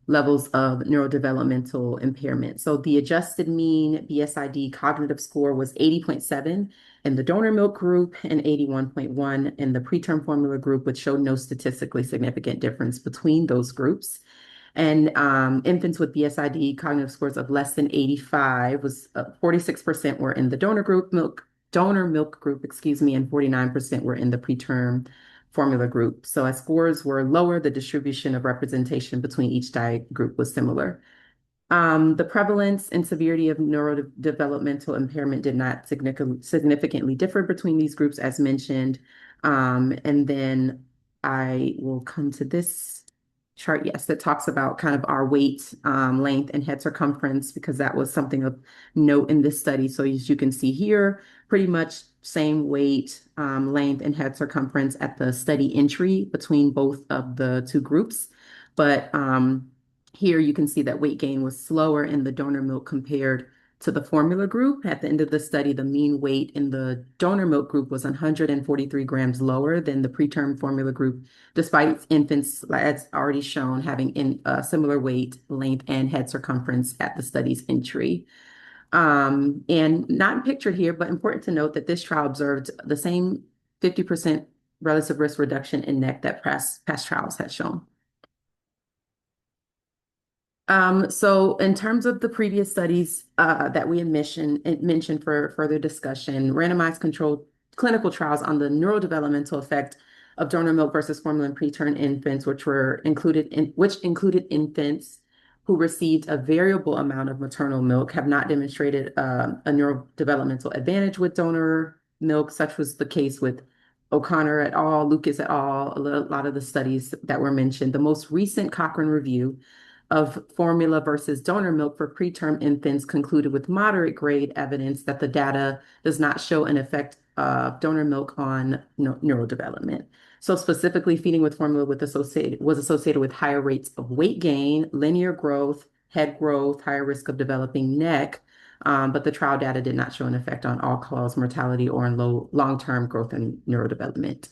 levels of neurodevelopmental impairment. So the adjusted mean BSID cognitive score was 80.7 in the donor milk group and 81.1 in the preterm formula group, which showed no statistically significant difference between those groups. And infants with BSID cognitive scores of less than 85 was 46% were in the donor milk group, and 49% were in the preterm formula group. So as scores were lower, the distribution of representation between each diet group was similar. The prevalence and severity of neurodevelopmental impairment did not significantly differ between these groups, as mentioned. And then I will come to this chart, yes, that talks about kind of our weight, length, and head circumference, because that was something of note in this study. So as you can see here, pretty much same weight, length, and head circumference at the study entry between both of the two groups. But here you can see that weight gain was slower in the donor milk compared to the formula group. At the end of the study, the mean weight in the donor milk group was 143 grams lower than the preterm formula group, despite infants, as already shown, having similar weight, length, and head circumference at the study's entry. And not pictured here, but important to note that this trial observed the same 50% relative risk reduction in neck that past trials had shown. So in terms of the previous studies that we had mentioned for further discussion, randomized controlled clinical trials on the neurodevelopmental effect of donor milk versus formula in preterm infants, which included infants who received a variable amount of maternal milk, have not demonstrated a neurodevelopmental advantage with donor milk. Such was the case with O'Connor et al., Lucas et al., a lot of the studies that were mentioned. The most recent Cochrane review of formula versus donor milk for preterm infants concluded with moderate grade evidence that the data does not show an effect of donor milk on neurodevelopment. So specifically, feeding with formula was associated with higher rates of weight gain, linear growth, head growth, higher risk of developing neck, but the trial data did not show an effect on all-cause mortality or in long-term growth and neurodevelopment.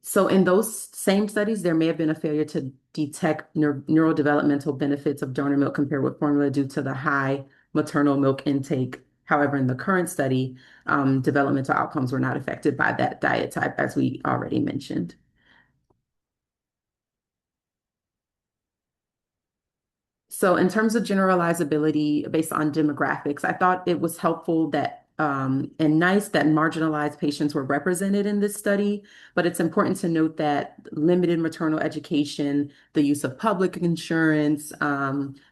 So in those same studies, there may have been a failure to detect neurodevelopmental benefits of donor milk compared with formula due to the high maternal milk intake. However, in the current study, developmental outcomes were not affected by that diet type, as we already mentioned. So in terms of generalizability based on demographics, I thought it was helpful that and nice that marginalized patients were represented in this study, but it's important to note that limited maternal education, the use of public insurance,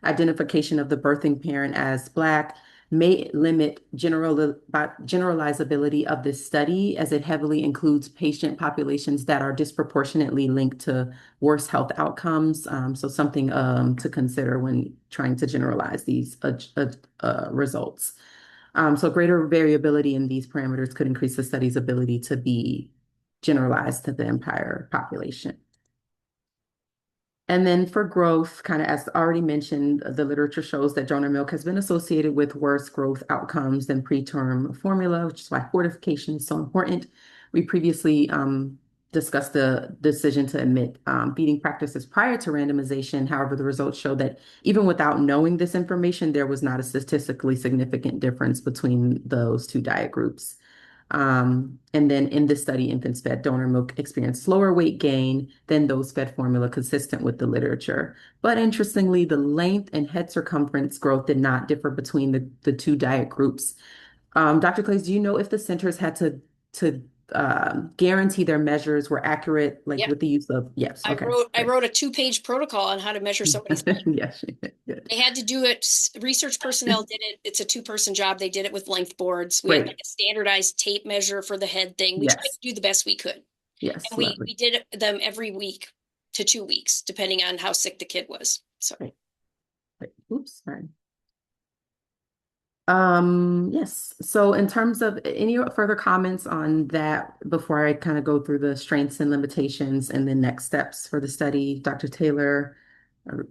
identification of the birthing parent as Black may limit generalizability of this study, as it heavily includes patient populations that are disproportionately linked to worse health outcomes. So something to consider when trying to generalize these results. So greater variability in these parameters could increase the study's ability to be generalized to the entire population. And then for growth, kind of as already mentioned, the literature shows that donor milk has been associated with worse growth outcomes than preterm formula, which is why fortification is so important. We previously discussed the decision to admit feeding practices prior to randomization. However, the results show that even without knowing this information, there was not a statistically significant difference between those two diet groups. And then in this study, infants fed donor milk experienced slower weight gain than those fed formula, consistent with the literature. But interestingly, the length and head circumference growth did not differ between the two diet groups. Dr. Colaizy, do you know if the centers had to guarantee their measures were accurate, like Yeah. with the use of, yes, okay. I wrote a 2-page protocol on how to measure somebody's height. Yes, good. They had to do it. Research personnel did it. It's a 2-person job. They did it with length boards. We had Great. like a standardized tape measure for the head thing. We tried to Yes, do the best we could. yes, And lovely. we did them every week to 2 weeks, depending on how sick the kid was. So Great. Oops, sorry. Yes. So in terms of any further comments on that before I kind of go through the strengths and limitations and the next steps for the study, Dr. Taylor or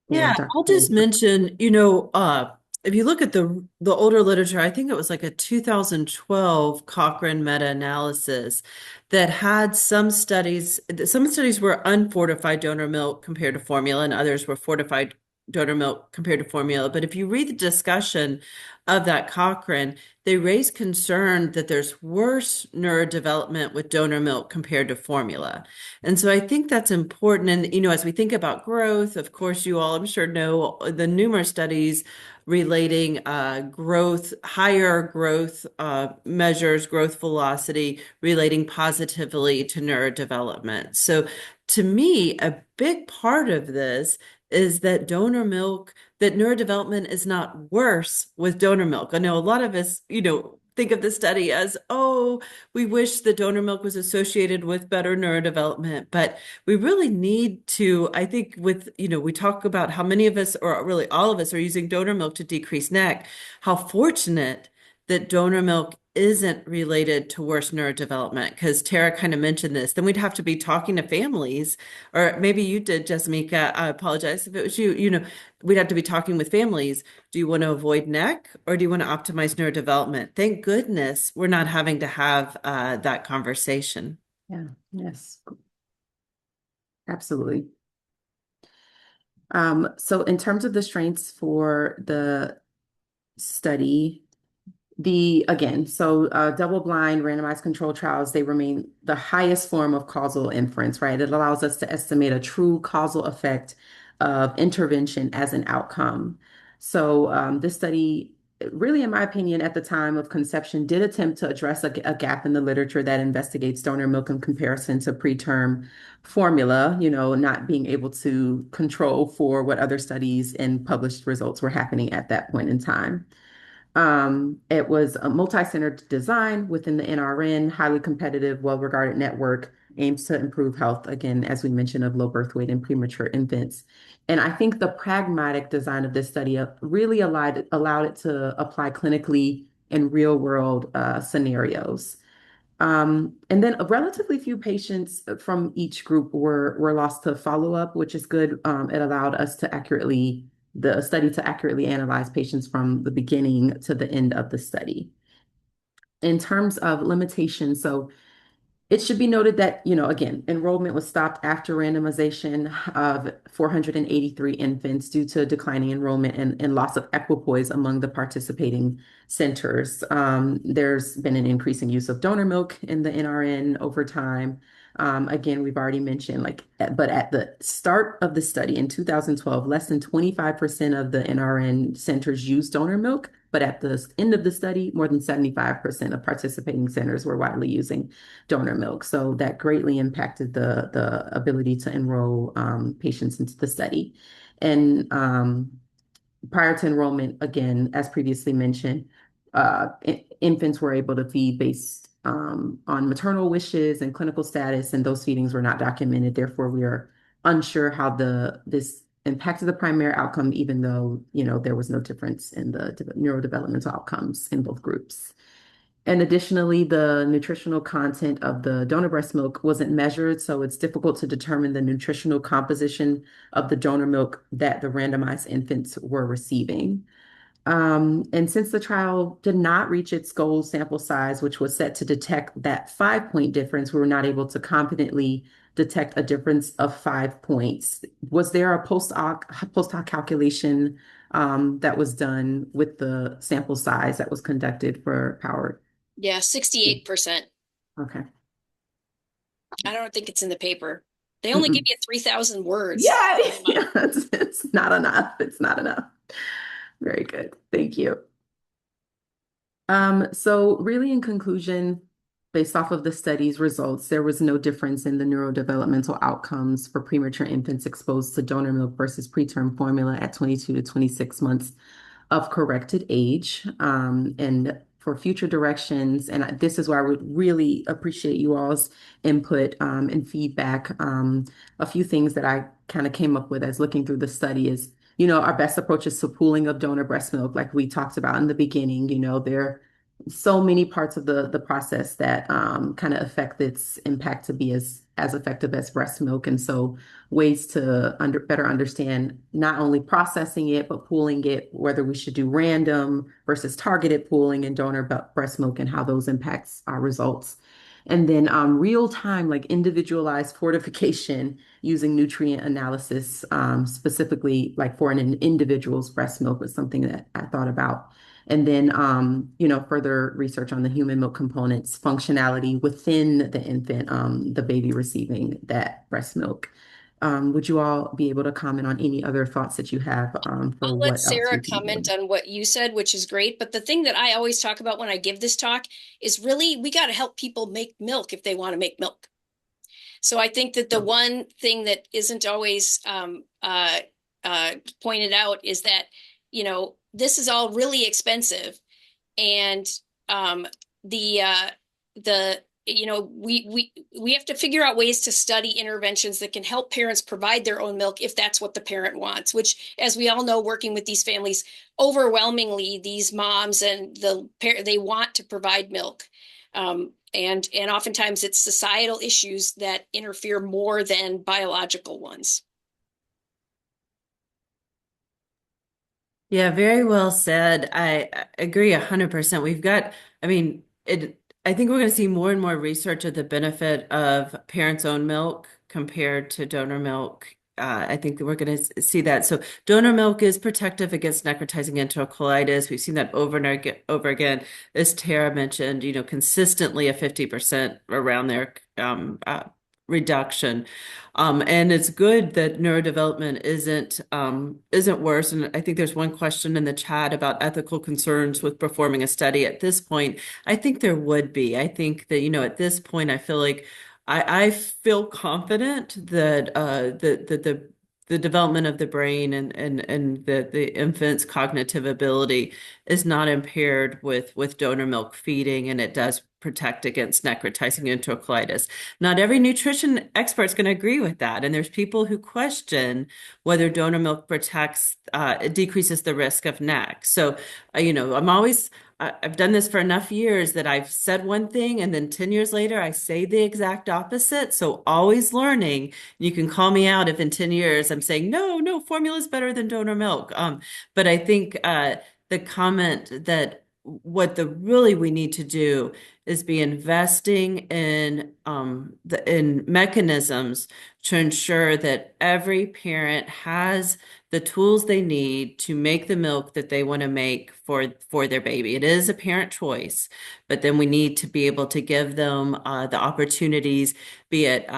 Yeah, Dr. I'll just mention, if you look at the older literature, I think it was like a 2012 Cochrane meta-analysis that had some studies. Some studies were unfortified donor milk compared to formula, and others were fortified donor milk compared to formula. But if you read the discussion of that Cochrane, they raise concern that there's worse neurodevelopment with donor milk compared to formula. And so I think that's important. And, as we think about growth, of course, you all, I'm sure, know the numerous studies relating higher growth measures, growth velocity, relating positively to neurodevelopment. So to me, a big part of this is that that neurodevelopment is not worse with donor milk. I know a lot of us, think of the study as, oh, we wish the donor milk was associated with better neurodevelopment, but we really need to, I think we talk about how many of us, or really all of us, are using donor milk to decrease NEC, how fortunate that donor milk isn't related to worse neurodevelopment, because Tarah kind of mentioned this. Then we'd have to be talking to families, or maybe you did, Jasmeka. I apologize if it was you. We'd have to be talking with families. Do you want to avoid NEC or do you want to optimize neurodevelopment? Thank goodness we're not having to have that conversation. Yeah, yes, absolutely. So in terms of the strengths for the study, double-blind randomized control trials, they remain the highest form of causal inference, right? It allows us to estimate a true causal effect of intervention as an outcome. So this study, really, in my opinion, at the time of conception, did attempt to address a gap in the literature that investigates donor milk in comparison to preterm formula, not being able to control for what other studies and published results were happening at that point in time. It was a multi-centered design within the NRN, highly competitive, well-regarded network, aims to improve health, again, as we mentioned, of low birth weight and premature infants. And I think the pragmatic design of this study really allowed it to apply clinically in real-world scenarios. And then relatively few patients from each group were lost to follow-up, which is good. It allowed us the study to accurately analyze patients from the beginning to the end of the study. In terms of limitations, so it should be noted that, again, enrollment was stopped after randomization of 483 infants due to declining enrollment and loss of equipoise among the participating centers. There's been an increasing use of donor milk in the NRN over time. Again, we've already mentioned, but at the start of the study in 2012, less than 25% of the NRN centers used donor milk. But at the end of the study, more than 75% of participating centers were widely using donor milk. So that greatly impacted the ability to enroll patients into the study. And prior to enrollment, again, as previously mentioned, infants were able to feed based on maternal wishes and clinical status, and those feedings were not documented. Therefore, we are unsure how this impacted the primary outcome, even though, there was no difference in the neurodevelopmental outcomes in both groups. And additionally, the nutritional content of the donor breast milk wasn't measured, so it's difficult to determine the nutritional composition of the donor milk that the randomized infants were receiving. And since the trial did not reach its goal sample size, which was set to detect that 5-point difference, we were not able to confidently detect a difference of 5 points. Was there a post-hoc calculation that was done with the sample size that was conducted for power? yeah, 68%. Okay. I don't think it's in the paper. They only give Mm-mm. you 3,000 words. Yeah, it's not enough. It's not enough. Very good. Thank you. So really in conclusion, based off of the study's results, there was no difference in the neurodevelopmental outcomes for premature infants exposed to donor milk versus preterm formula at 22 to 26 months of corrected age. And for future directions, and this is where I would really appreciate you all's input and feedback. A few things that I kind of came up with as looking through the study is, our best approach is to pooling of donor breast milk, like we talked about in the beginning. There so many parts of the process that kind of affect its impact to be as effective as breast milk. And so ways to better understand not only processing it, but pooling it, whether we should do random versus targeted pooling in donor breast milk and how those impacts our results. And then real time, like individualized fortification using nutrient analysis, specifically like for an individual's breast milk was something that I thought about. And then, further research on the human milk components, functionality within the infant, the baby receiving that breast milk. Would you all be able to comment on any other thoughts that you have for I'll let what else Sarah we can comment do? on what you said, which is great. But the thing that I always talk about when I give this talk is really we got to help people make milk if they want to make milk. So I think that the one thing that isn't always pointed out is that, this is all really expensive. And the we have to figure out ways to study interventions that can help parents provide their own milk if that's what the parent wants, which, as we all know, working with these families, overwhelmingly these moms and they want to provide milk. And oftentimes it's societal issues that interfere more than biological ones. Yeah, very well said. I agree 100%. I think we're going to see more and more research of the benefit of parents' own milk compared to donor milk. I think that we're going to see that. So donor milk is protective against necrotizing enterocolitis. We've seen that over and over again. As Tarah mentioned, consistently a 50% around there reduction. And it's good that neurodevelopment isn't worse. And I think there's one question in the chat about ethical concerns with performing a study at this point. I think there would be. I think that, at this point, I feel like I feel confident that the development of the brain and the infant's cognitive ability is not impaired with donor milk feeding, and it does protect against necrotizing enterocolitis. Not every nutrition expert is going to agree with that, and there's people who question whether donor milk it decreases the risk of NEC. So, I've done this for enough years that I've said one thing and then 10 years later I say the exact opposite. So always learning. You can call me out if in 10 years I'm saying, no, formula is better than donor milk. But I think the comment that really we need to do is be investing in mechanisms to ensure that every parent has the tools they need to make the milk that they want to make for their baby. It is a parent choice, but then we need to be able to give them the opportunities, be it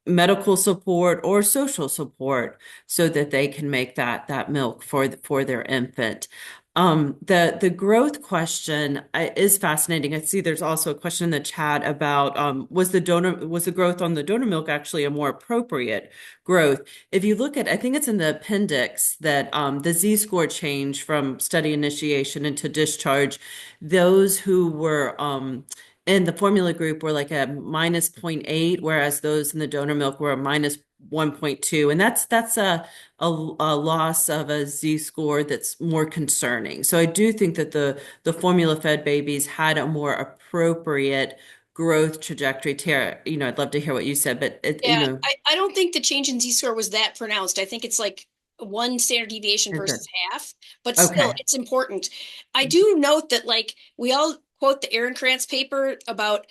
medical support or social support, so that they can make that milk for their infant. The growth question is fascinating. I see there's also a question in the chat about was the growth on the donor milk actually a more appropriate growth? If you look at, I think it's in the appendix that the Z-score change from study initiation into discharge, those who were in the formula group were like a minus 0.8, whereas those in the donor milk were a minus 1.2, and that's a loss of a Z-score that's more concerning. So I do think that the formula-fed babies had a more appropriate growth trajectory. Tara, I'd love to hear what you said, but I don't think the change in Z-score was that pronounced. I think it's like one standard deviation versus half, but still, it's important. I do note that, like, we all quote the Aaron Krantz paper about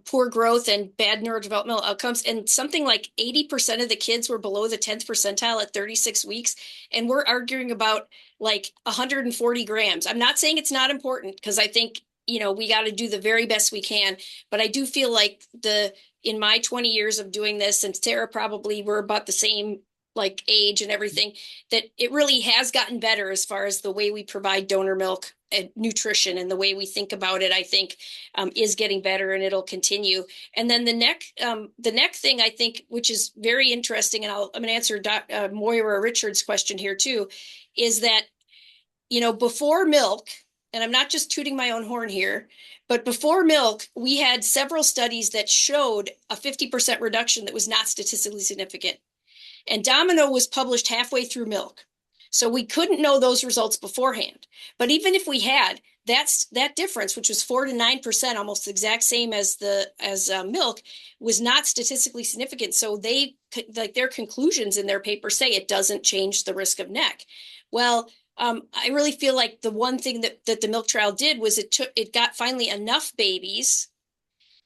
poor growth and bad neurodevelopmental outcomes, and something like 80% of the kids were below the 10th percentile at 36 weeks, and we're arguing about like 140 grams. I'm not saying it's not important, because I think we got to do the very best we can, but I do feel like in my 20 years of doing this, and Tarah probably we're about the same like age and everything, that it really has gotten better as far as the way we provide donor milk nutrition, and the way we think about it, I think, is getting better, and it'll continue. And then the neck thing, I think, which is very interesting, and I'm going to answer Moira Richards' question here too, is that, before milk, and I'm not just tooting my own horn here, but before milk, we had several studies that showed a 50% reduction that was not statistically significant. And Domino was published halfway through milk. So we couldn't know those results beforehand. But even if we had, that difference, which was 4 to 9%, almost the exact same as milk, was not statistically significant. So their conclusions in their paper say it doesn't change the risk of neck. Well, I really feel like the one thing that the milk trial did was it got finally enough babies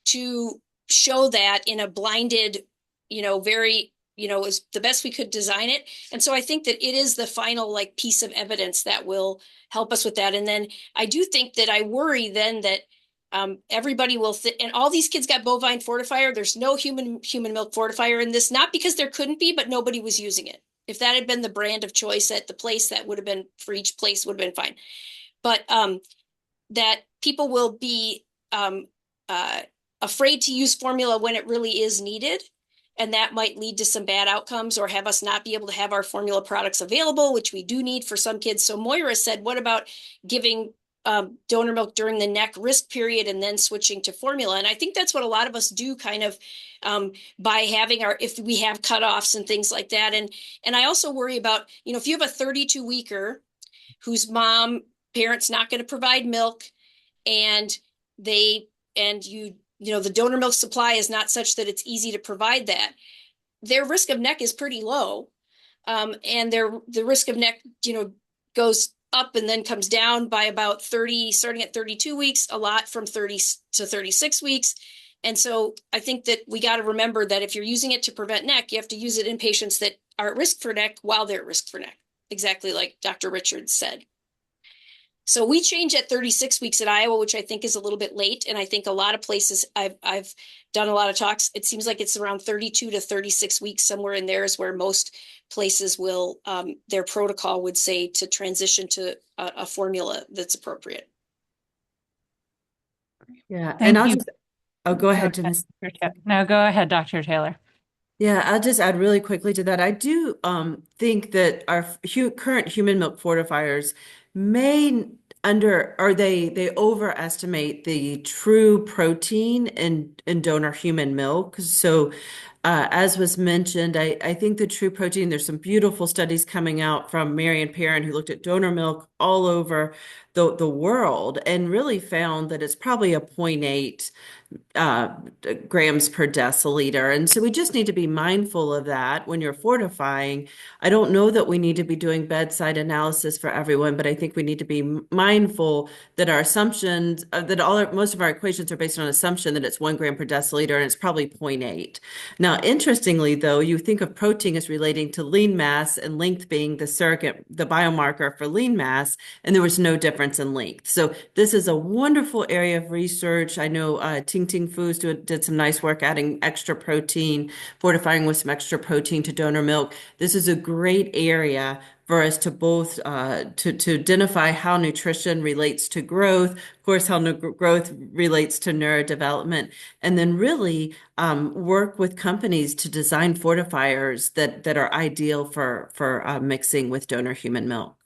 to show that in a blinded, very, is the best we could design it. And so I think that it is the final piece of evidence that will help us with that. And then I do think that I worry then that everybody will and all these kids got bovine fortifier. There's no human milk fortifier in this, not because there couldn't be, but nobody was using it. If that had been the brand of choice at the place, that would have been, for each place, would have been fine. But that people will be afraid to use formula when it really is needed. And that might lead to some bad outcomes or have us not be able to have our formula products available, which we do need for some kids. So Moira said, what about giving donor milk during the neck risk period and then switching to formula? And I think that's what a lot of us do, kind of by having if we have cutoffs and things like that. And I also worry about, if you have a 32-weeker whose parent's not going to provide milk, and the donor milk supply is not such that it's easy to provide that, their risk of neck is pretty low. And the risk of neck, goes up and then comes down by about 30, starting at 32 weeks, a lot from 30 to 36 weeks. And so I think that we got to remember that if you're using it to prevent neck, you have to use it in patients that are at risk for neck while they're at risk for neck, exactly like Dr. Richards said. So we change at 36 weeks at Iowa, which I think is a little bit late. And I think a lot of places, I've done a lot of talks. It seems like it's around 32 to 36 weeks, somewhere in there is where most places will, their protocol would say to transition to a formula that's appropriate. Yeah. Thank And you. go ahead, Denise. No, go ahead, Dr. Taylor. Yeah, I'll just add really quickly to that. I do think that our current human milk fortifiers may they overestimate the true protein in donor human milk. So as was mentioned, I think the true protein, there's some beautiful studies coming out from Marion Perrin, who looked at donor milk all over the world and really found that it's probably a 0.8 grams per deciliter. And so we just need to be mindful of that when you're fortifying. I don't know that we need to be doing bedside analysis for everyone, but I think we need to be mindful that our assumptions, most of our equations are based on assumption that it's 1 gram per deciliter, and it's probably 0.8. Now, interestingly, though, you think of protein as relating to lean mass and length being the surrogate, the biomarker for lean mass, and there was no difference in length. So this is a wonderful area of research. I know Ting Ting Foods did some nice work adding extra protein, fortifying with some extra protein to donor milk. This is a great area for us to both to identify how nutrition relates to growth, of course, how growth relates to neurodevelopment, and then really work with companies to design fortifiers that are ideal for mixing with donor human milk.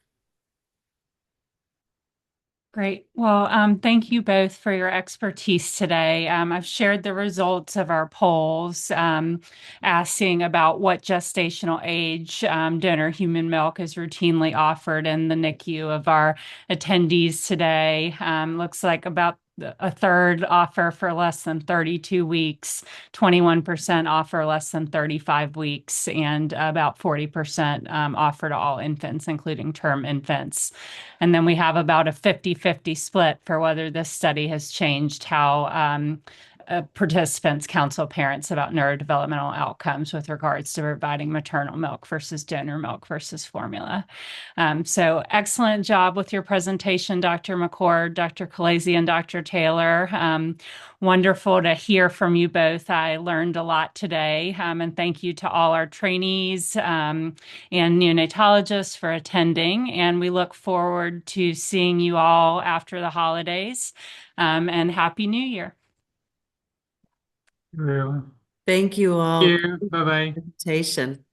Great. Well, thank you both for your expertise today. I've shared the results of our polls asking about what gestational age donor human milk is routinely offered in the NICU of our attendees today. Looks like about a third offer for less than 32 weeks, 21% offer less than 35 weeks, and about 40% offer to all infants, including term infants. And then we have about a 50-50 split for whether this study has changed how participants counsel parents about neurodevelopmental outcomes with regards to providing maternal milk versus donor milk versus formula. So excellent job with your presentation, Dr. McCord, Dr. Colaizy, and Dr. Taylor. Wonderful to hear from you both. I learned a lot today, and thank you to all our trainees and neonatologists for attending. And we look forward to seeing you all after the holidays, and Happy New Year. Thank Thank you all. you. Bye-bye. Presentation.